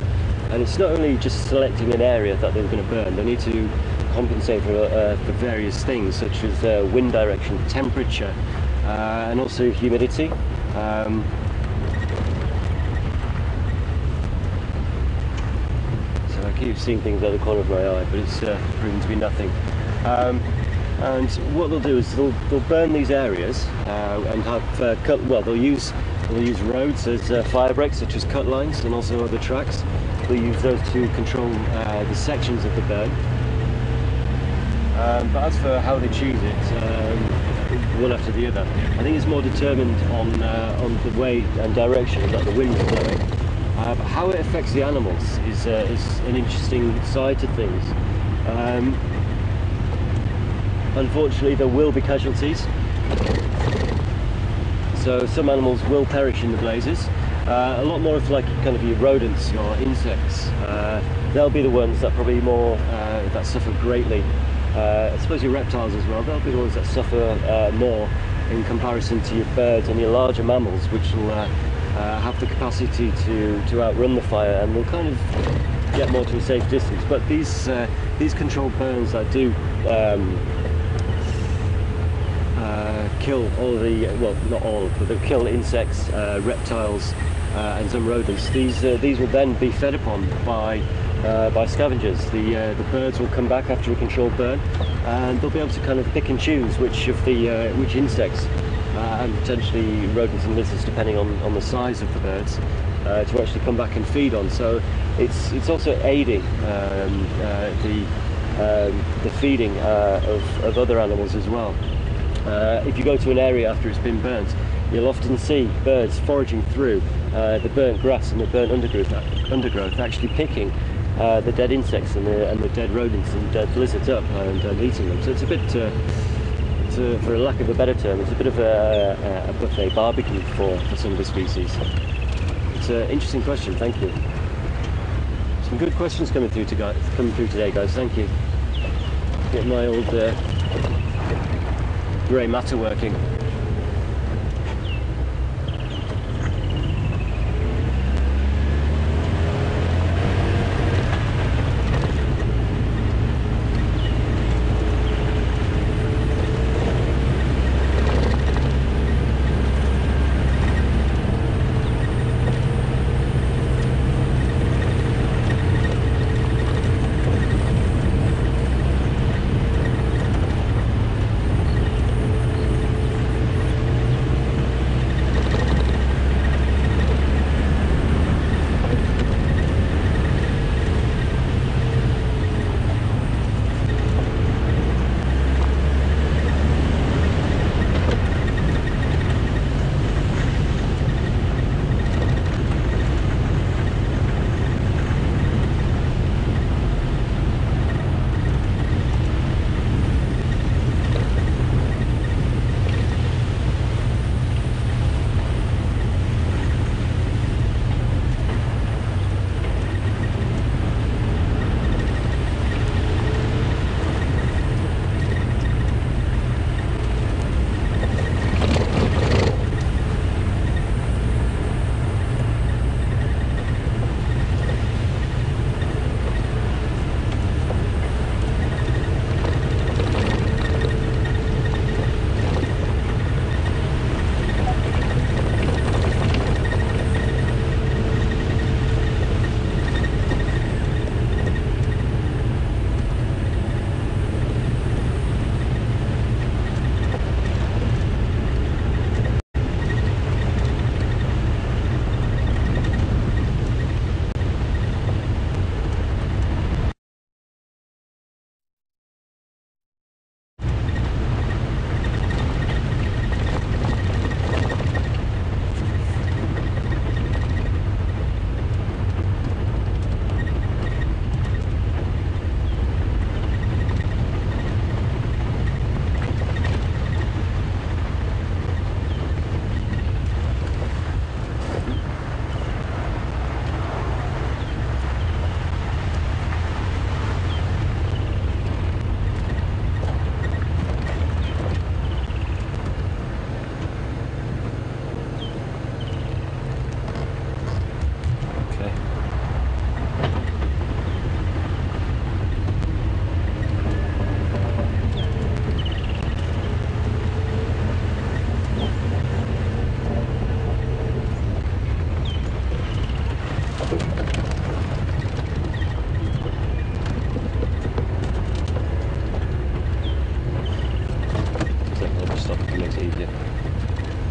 and it's not only just selecting an area that they're going to burn. They need to compensate for various things such as wind direction, temperature, and also humidity. So I keep seeing things out of the corner of my eye, but it's proven to be nothing. And what they'll do is they'll burn these areas and have they'll use roads as fire breaks, such as cut lines, and also other tracks. They'll use those to control the sections of the burn. But as for how they choose it, one after the other, I think it's more determined on the way and direction that the wind is blowing. But how it affects the animals is an interesting side to things. Unfortunately, there will be casualties. So some animals will perish in the blazes. A lot more of kind of your rodents or insects. They'll be the ones that probably more that suffer greatly. I suppose your reptiles as well. They'll be the ones that suffer more in comparison to your birds and your larger mammals, which will have the capacity to outrun the fire, and will kind of get more to a safe distance. But these controlled burns that do kill all the, well, not all, but they kill insects, reptiles, and some rodents. These will then be fed upon by scavengers. The birds will come back after a controlled burn, and they'll be able to kind of pick and choose which insects and potentially rodents and lizards, depending on the size of the birds, to actually come back and feed on. So it's also aiding the feeding of other animals as well. If you go to an area after it's been burnt, you'll often see birds foraging through the burnt grass and the burnt undergrowth, actually picking the dead insects and the dead rodents and dead lizards up and eating them. So it's a bit, for a lack of a better term, it's a bit of a buffet barbecue for some of the species. It's an interesting question, thank you. Some good questions coming through today, guys, thank you. Get my old grey matter working.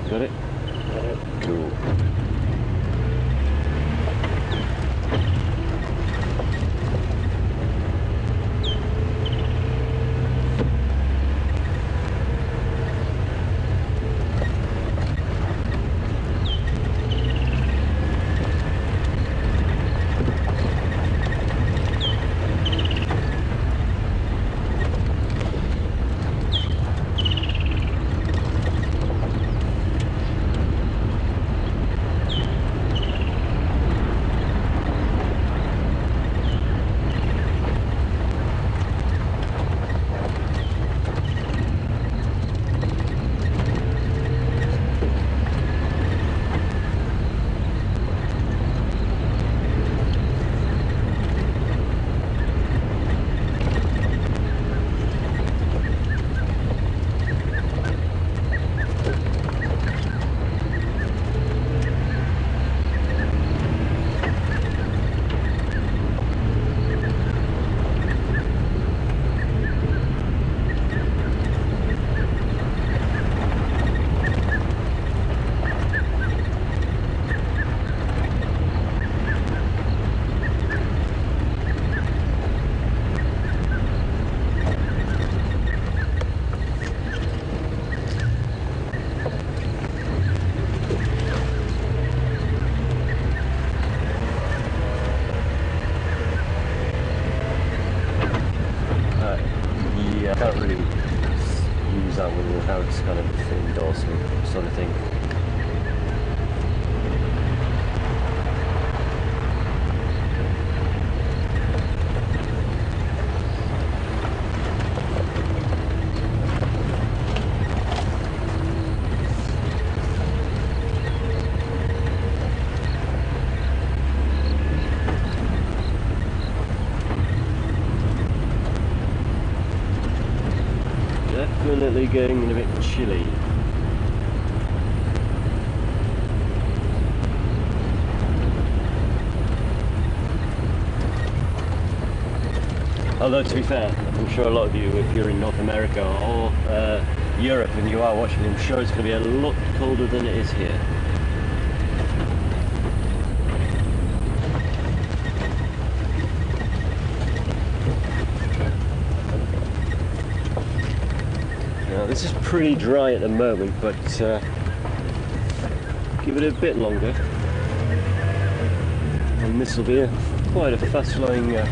Got it? Cool. use that one without kind of endorsement sort of thing. Definitely getting a bit chilly. Although to be fair, I'm sure a lot of you, if you're in North America or Europe and you are watching, I'm sure it's going to be a lot colder than it is here. This is pretty dry at the moment, but give it a bit longer and this will be quite a fast flowing little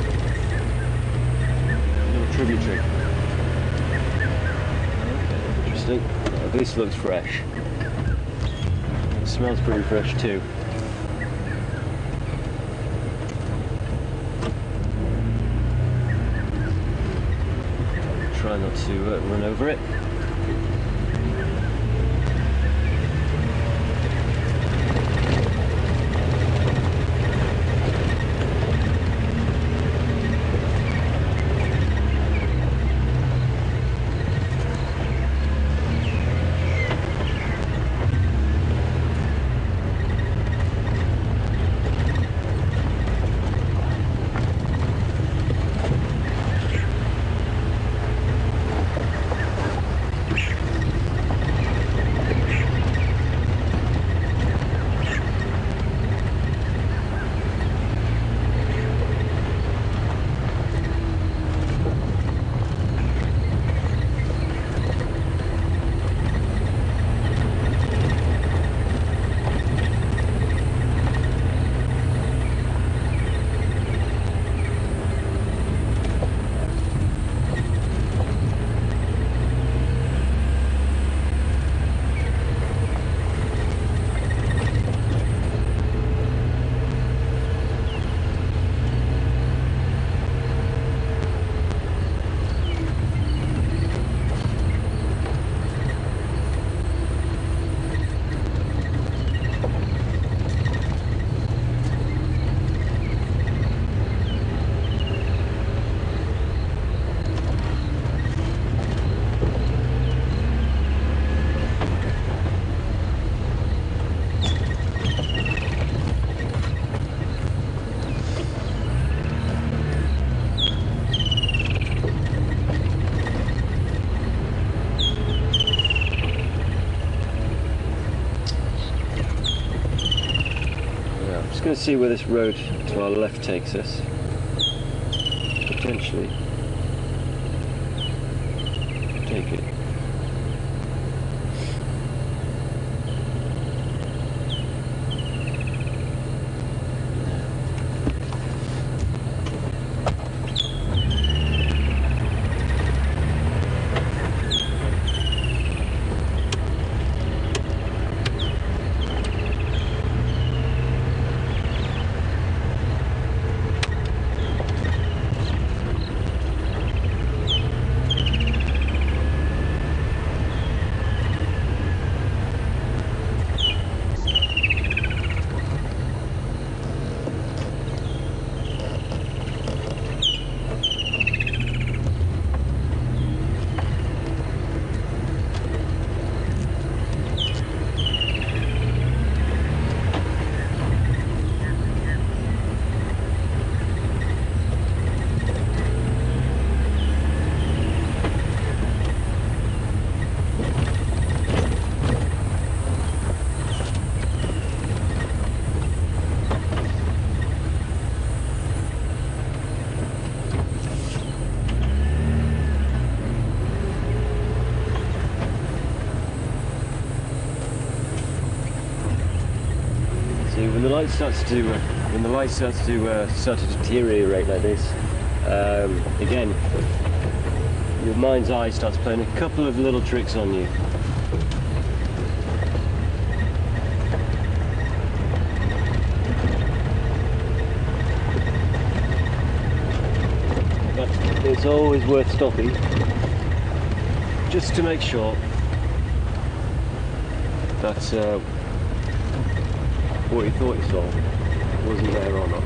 tributary. Okay, interesting. This looks fresh. It smells pretty fresh too. Try not to run over it. Going to see where this road to our left takes us. Potentially take it. When the light starts to start to deteriorate like this, again, your mind's eye starts playing a couple of little tricks on you. But it's always worth stopping just to make sure that what you thought you saw wasn't there or not.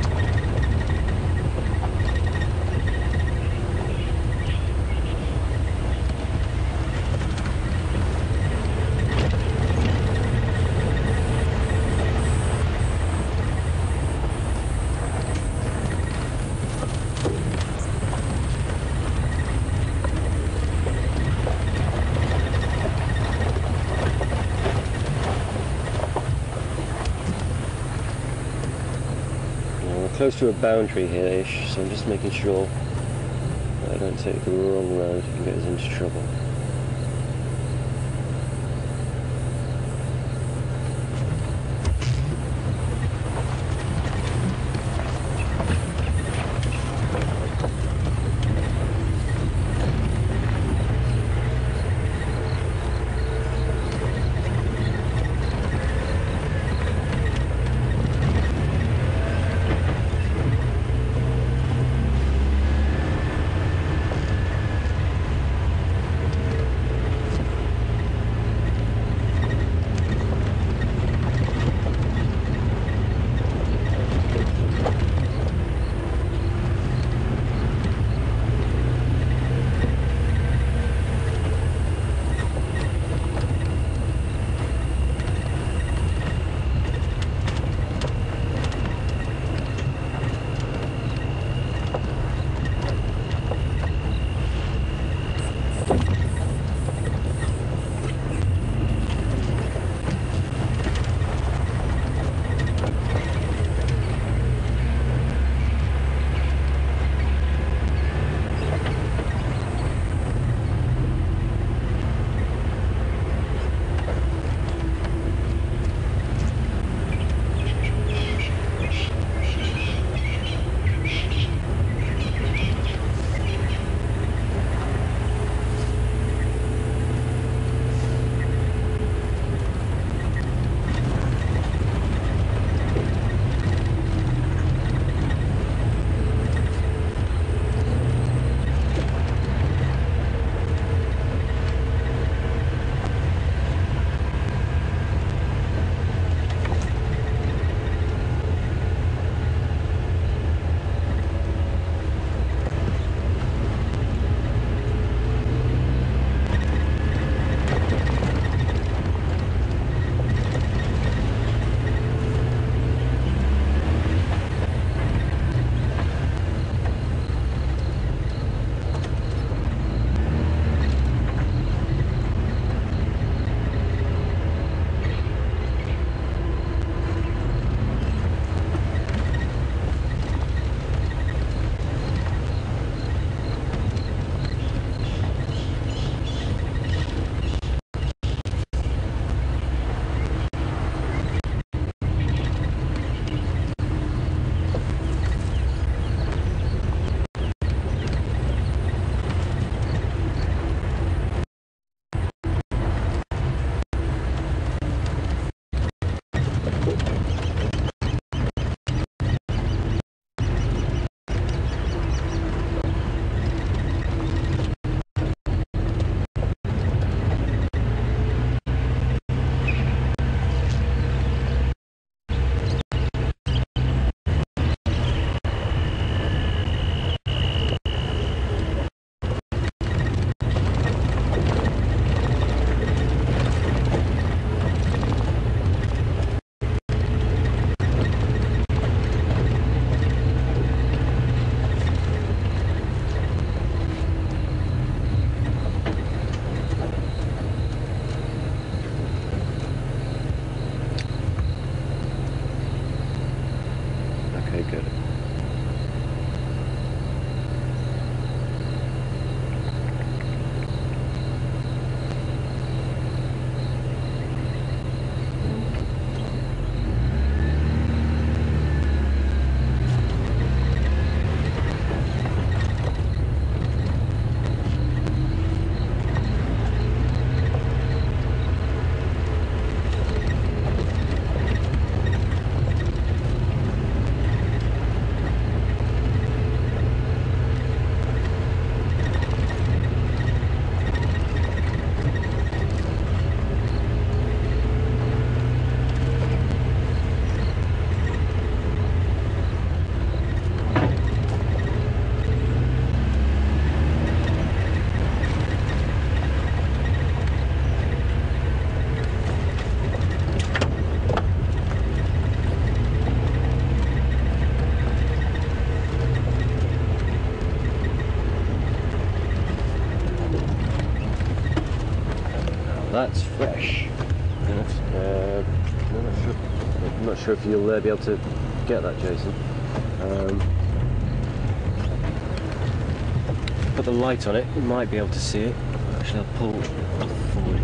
Close to a boundary here-ish, so I'm just making sure that I don't take the wrong road and get us into trouble. That's fresh. I'm not sure if you'll be able to get that, Jason. Put the light on it, you might be able to see it. Actually, I'll pull forward.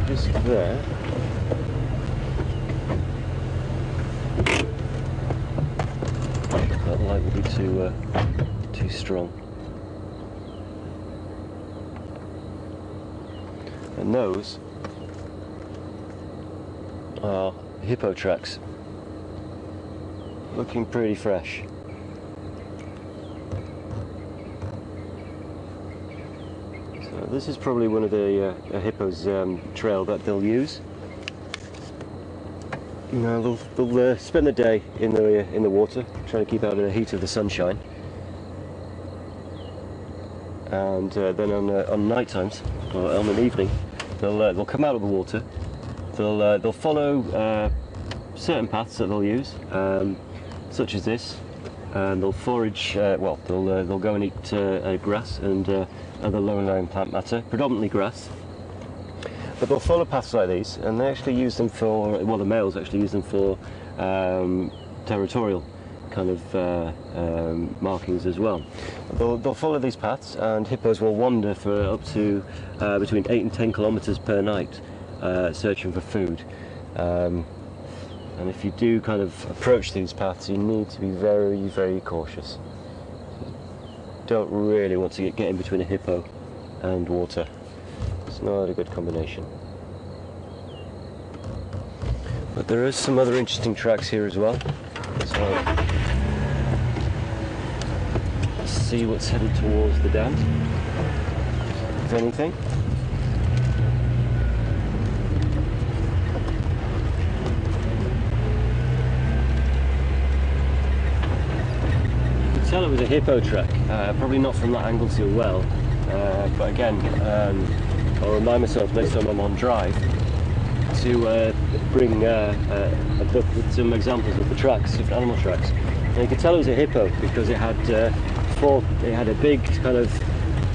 Just there. That light will be too strong. And those are hippo tracks. Looking pretty fresh. So this is probably one of the hippo's trail that they'll use. You know, they'll spend the day in the water, trying to keep out of the heat of the sunshine, and then on night times or on an evening, they'll come out of the water. They'll follow certain paths that they'll use, such as this, and they'll forage. Well, they'll go and eat grass and other lower-lying plant matter, predominantly grass. But they'll follow paths like these, and they actually use them for, well, the males actually use them for territorial kind of markings as well. They'll follow these paths, and hippos will wander for up to between 8 and 10 kilometers per night, searching for food. And if you do kind of approach these paths, you need to be very, very cautious. You don't really want to get in between a hippo and water. It's not a good combination. But there is some other interesting tracks here as well. So let's see what's headed towards the dam, if anything. You can tell it was a hippo track, probably not from that angle too well, but again, I'll remind myself next time I'm on drive to bring a book with some examples of the tracks, different animal tracks. And you could tell it was a hippo because it had it had a big kind of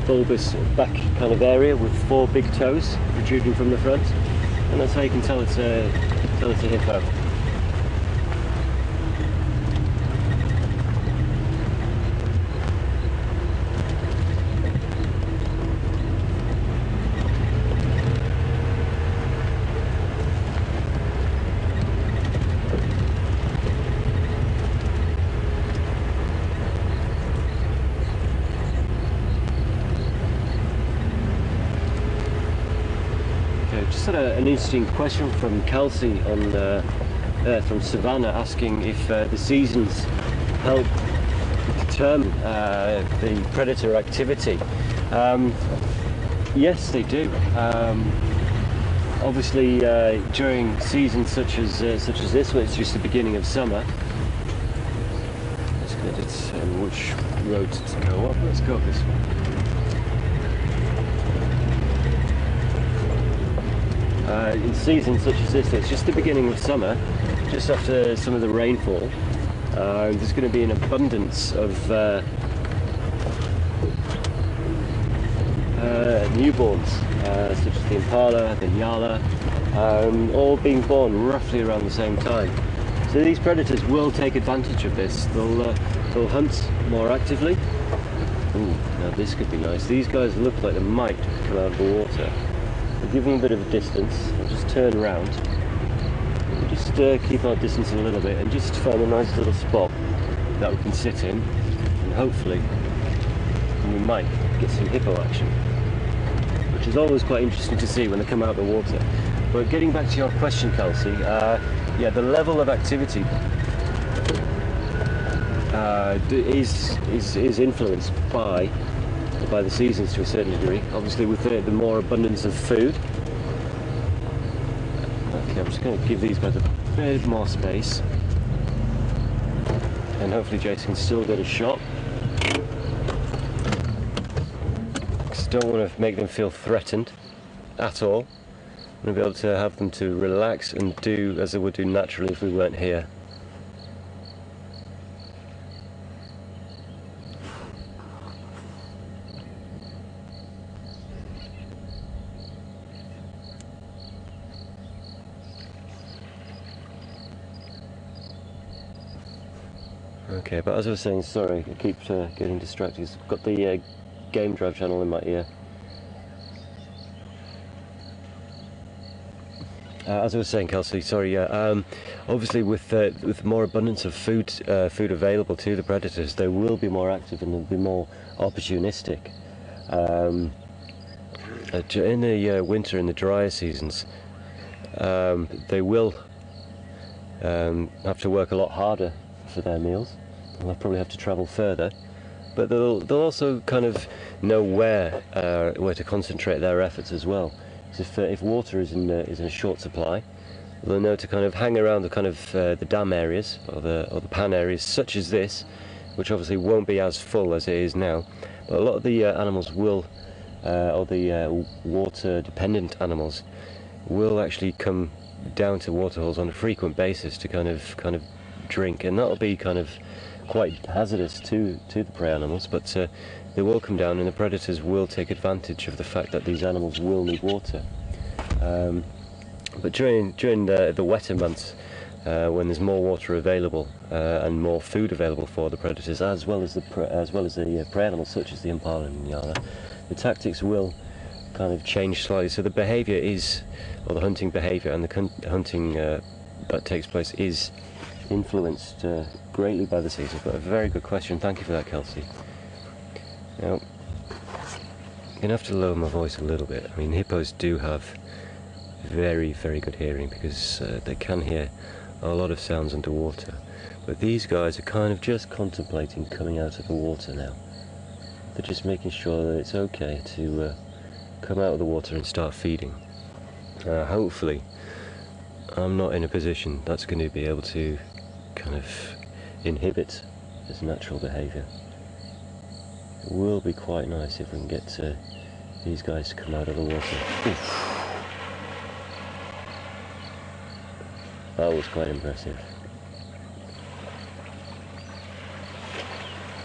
bulbous back kind of area with 4 big toes protruding from the front, and that's how you can tell it's a hippo. Just had an interesting question from Kelsey from Savannah, asking if the seasons help determine the predator activity. Yes, they do. Obviously, during seasons such as this, where it's just the beginning of summer. Let's get it which road to go up. Let's go up this one. In seasons such as this, it's just the beginning of summer, just after some of the rainfall. There's going to be an abundance of newborns, such as the impala, the nyala, all being born roughly around the same time. So these predators will take advantage of this. They'll hunt more actively. Ooh, now this could be nice. These guys look like they might come out of the water. We'll give them a bit of a distance. We'll just turn around. We'll just keep our distance a little bit and just find a nice little spot that we can sit in, and hopefully we might get some hippo action, which is always quite interesting to see when they come out of the water. But getting back to your question, Kelsey, yeah, the level of activity is influenced by the seasons to a certain degree. Obviously, with the more abundance of food. Okay, I'm just going to give these guys a bit more space, and hopefully Jason can still get a shot. Because I don't want to make them feel threatened at all. I'm going to be able to have them to relax and do as they would do naturally if we weren't here. Okay, but as I was saying, sorry, I keep getting distracted. I've got the game drive channel in my ear. As I was saying, Kelsey, sorry. Obviously, with more abundance of food available to the predators, they will be more active and they'll be more opportunistic. In the winter, in the drier seasons, they will have to work a lot harder for their meals. They'll probably have to travel further, but they'll also kind of know where to concentrate their efforts as well. If water is in a short supply, they'll know to kind of hang around the kind of the dam areas or the pan areas such as this, which obviously won't be as full as it is now. But a lot of the animals will, or the water-dependent animals, will actually come down to waterholes on a frequent basis to kind of drink, and that'll be kind of quite hazardous to the prey animals, but they will come down and the predators will take advantage of the fact that these animals will need water. But during the wetter months, when there's more water available and more food available for the predators, as well as the prey animals such as the impala and nyala, the tactics will kind of change slightly. So the behaviour is, or the hunting behaviour and the hunting that takes place is influenced greatly by the season. But a very good question. Thank you for that, Kelsey. Now, I'm going to have to lower my voice a little bit. I mean, hippos do have very, very good hearing because they can hear a lot of sounds underwater. But these guys are kind of just contemplating coming out of the water now. They're just making sure that it's okay to come out of the water and start feeding. Hopefully, I'm not in a position that's going to be able to kind of inhibit this natural behaviour. It will be quite nice if we can get these guys to come out of the water. Oof. That was quite impressive.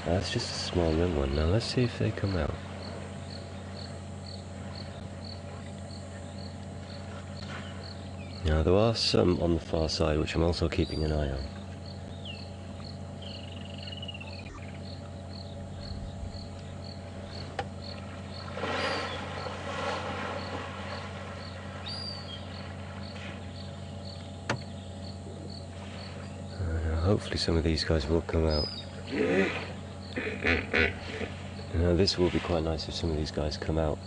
That's just a small young one. Now let's see if they come out. Now there are some on the far side which I'm also keeping an eye on. Hopefully some of these guys will come out. Now this will be quite nice if some of these guys come out.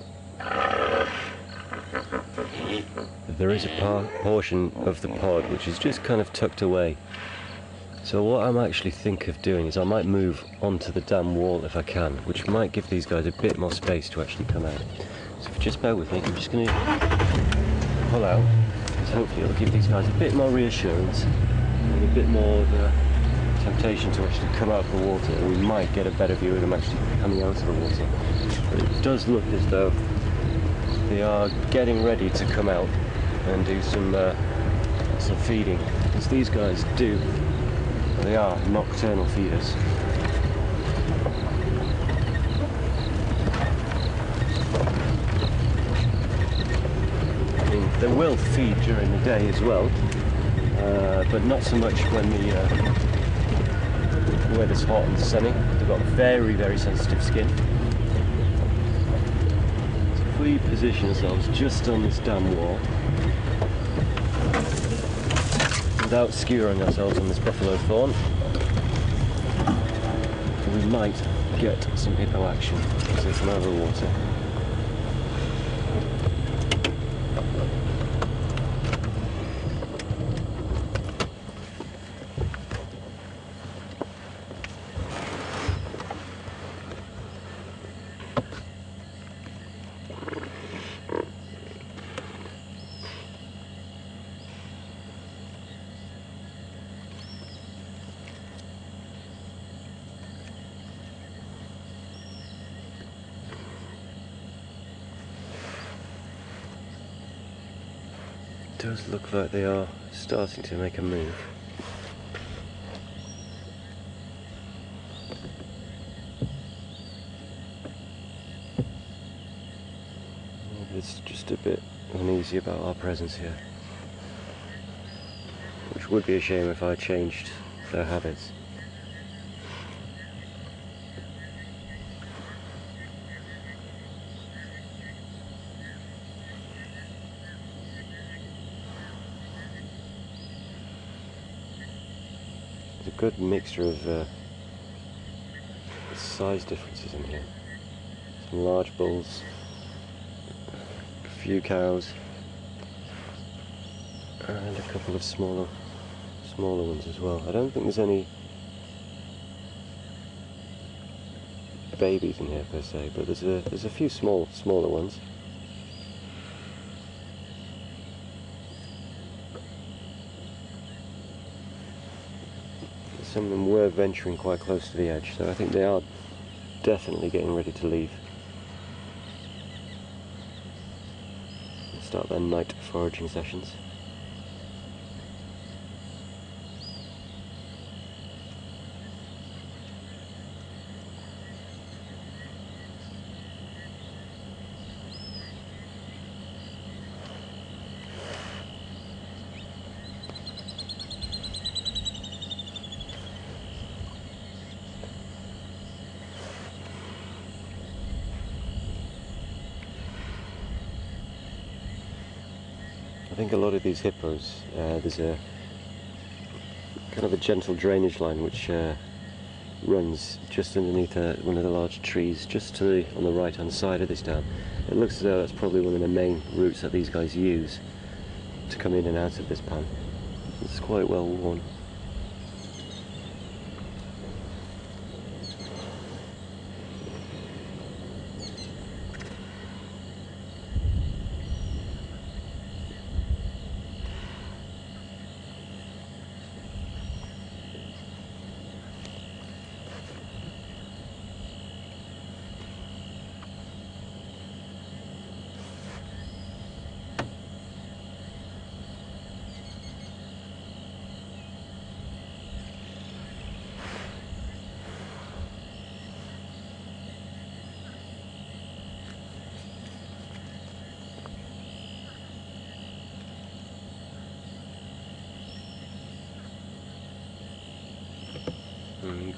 There is a portion of the pod which is just kind of tucked away. So what I'm actually thinking of doing is I might move onto the dam wall if I can, which might give these guys a bit more space to actually come out. So if you just bear with me, I'm just going to pull out, because hopefully it'll give these guys a bit more reassurance and a bit more of a temptation to actually come out of the water, and we might get a better view of them actually coming out of the water. But it does look as though they are getting ready to come out and do some feeding, as these guys do. They are nocturnal feeders. I mean, they will feed during the day as well, but not so much when the weather's hot and sunny. They've got very, very sensitive skin. So if we position ourselves just on this dam wall, without skewering ourselves on this buffalo thorn, we might get some hippo action as they come out of the water. It does look like they are starting to make a move. It's just a bit uneasy about our presence here, which would be a shame if I changed their habits. good mixture of size differences in here. Some large bulls, a few cows, and a couple of smaller ones as well. I don't think there's any babies in here per se, but there's a few smaller ones. Some of them were venturing quite close to the edge, so I think they are definitely getting ready to leave. Start their night foraging sessions. I think a lot of these hippos, there's a kind of a gentle drainage line which runs just underneath one of the large trees, just to on the right hand side of this dam. It looks as though that's probably one of the main routes that these guys use to come in and out of this pan. It's quite well worn.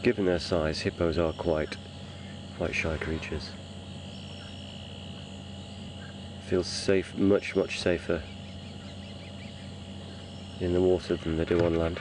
Given their size, hippos are quite shy creatures. Feels safe, much safer in the water than they do on land.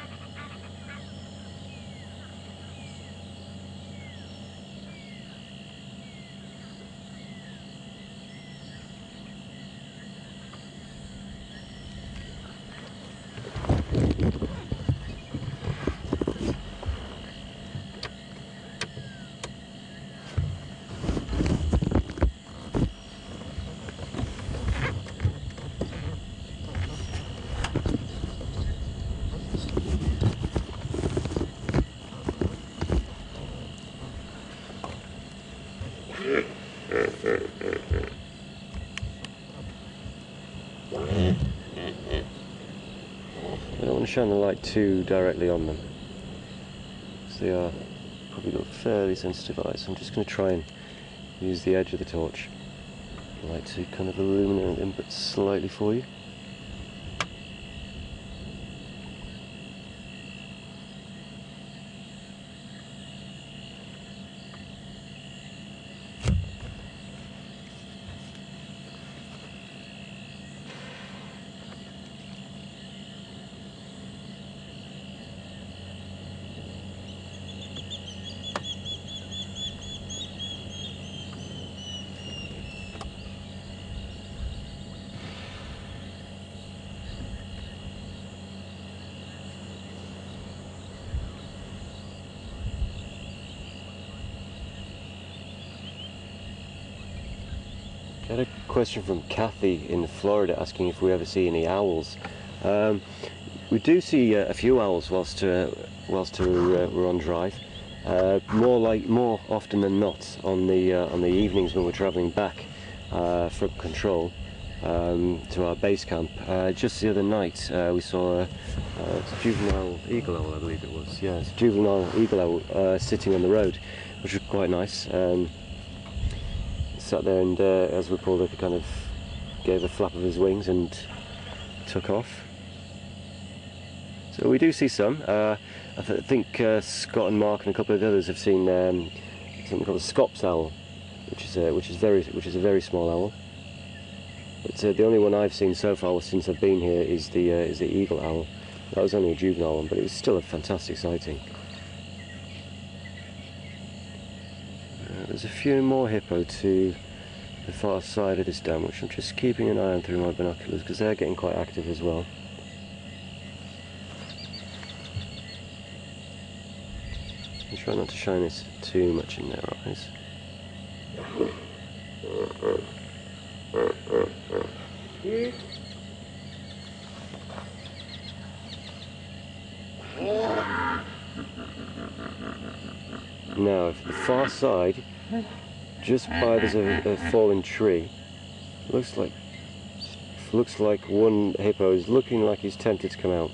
I don't want to shine the light too directly on them, because they are probably got fairly sensitive eyes, so I'm just going to try and use the edge of the torch light to kind of illuminate them but slightly for you. I had a question from Kathy in Florida asking if we ever see any owls. We do see a few owls whilst we're on drive. More often than not on the evenings when we're travelling back from control to our base camp. Just the other night we saw a juvenile eagle owl, I believe it was. Yeah, it's a juvenile eagle owl sitting on the road, which was quite nice. Sat there and as we pulled up, he kind of gave a flap of his wings and took off. So we do see some. I think Scott and Mark and a couple of others have seen something called a Scops owl, which is a very small owl. But the only one I've seen so far since I've been here is the eagle owl. That was only a juvenile one, but it was still a fantastic sighting. There's a few more hippo to the far side of this dam, which I'm just keeping an eye on through my binoculars because they're getting quite active as well. And try not to shine this too much in their eyes. Now, for the far side, just by there's a fallen tree, looks like one hippo is looking like he's tempted to come out.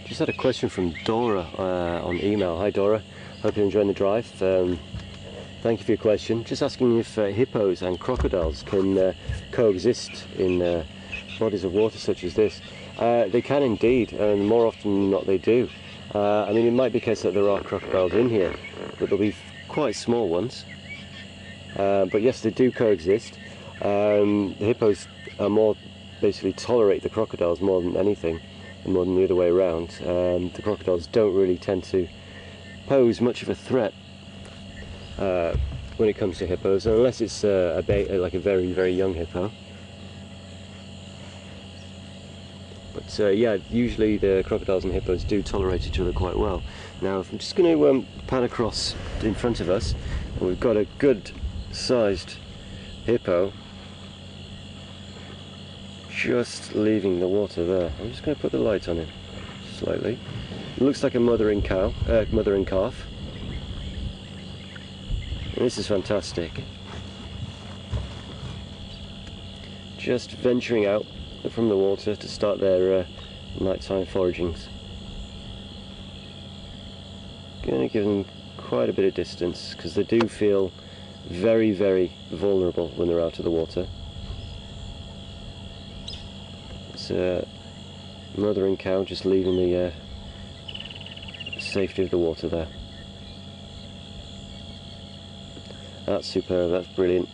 Just had a question from Dora on email. Hi Dora, hope you're enjoying the drive. Thank you for your question. Just asking if hippos and crocodiles can coexist in bodies of water such as this. They can indeed, and more often than not they do. I mean, it might be the case that there are crocodiles in here, but they'll be quite small ones. But yes, they do coexist. The hippos are more basically tolerate the crocodiles more than anything, and more than the other way around. The crocodiles don't really tend to pose much of a threat when it comes to hippos, unless it's like a very, very young hippo. But yeah, usually the crocodiles and hippos do tolerate each other quite well. Now, if I'm just going to pan across in front of us, and we've got a good sized hippo just leaving the water there. I'm just going to put the light on him slightly. It looks like a mother and calf. And this is fantastic. Just venturing out from the water to start their nighttime foragings. Going to give them quite a bit of distance because they do feel very, very vulnerable when they're out of the water. It's mother and cow just leaving the safety of the water there. That's superb, that's brilliant.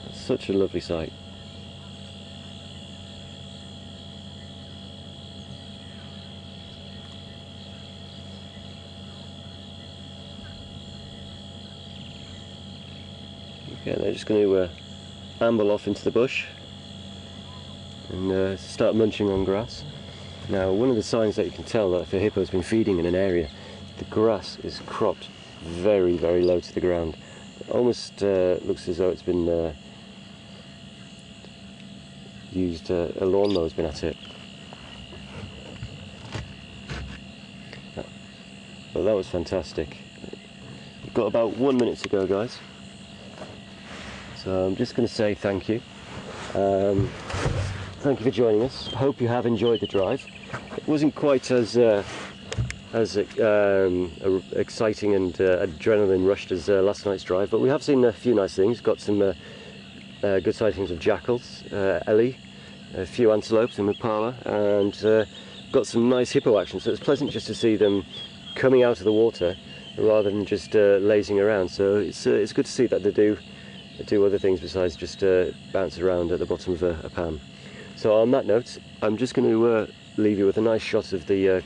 That's such a lovely sight. Okay, they're just going to amble off into the bush and start munching on grass. Now, one of the signs that you can tell that if a hippo's been feeding in an area, the grass is cropped very, very low to the ground. It almost looks as though it's been used, a lawnmower's been at it. Well, that was fantastic. We've got about 1 minute to go, guys. So I'm just going to say thank you. Thank you for joining us. I hope you have enjoyed the drive. It wasn't quite as exciting and adrenaline rushed as last night's drive, but we have seen a few nice things. Got some good sightings of jackals, ellie, a few antelopes and impala, and got some nice hippo action. So it's pleasant just to see them coming out of the water rather than just lazing around. So it's good to see that they do other things besides just bounce around at the bottom of a pan. So on that note, I'm just going to leave you with a nice shot of the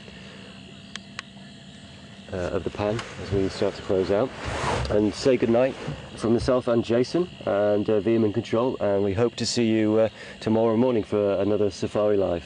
pan as we start to close out, and say goodnight from myself and Jason and VM in control, and we hope to see you tomorrow morning for another Safari Live.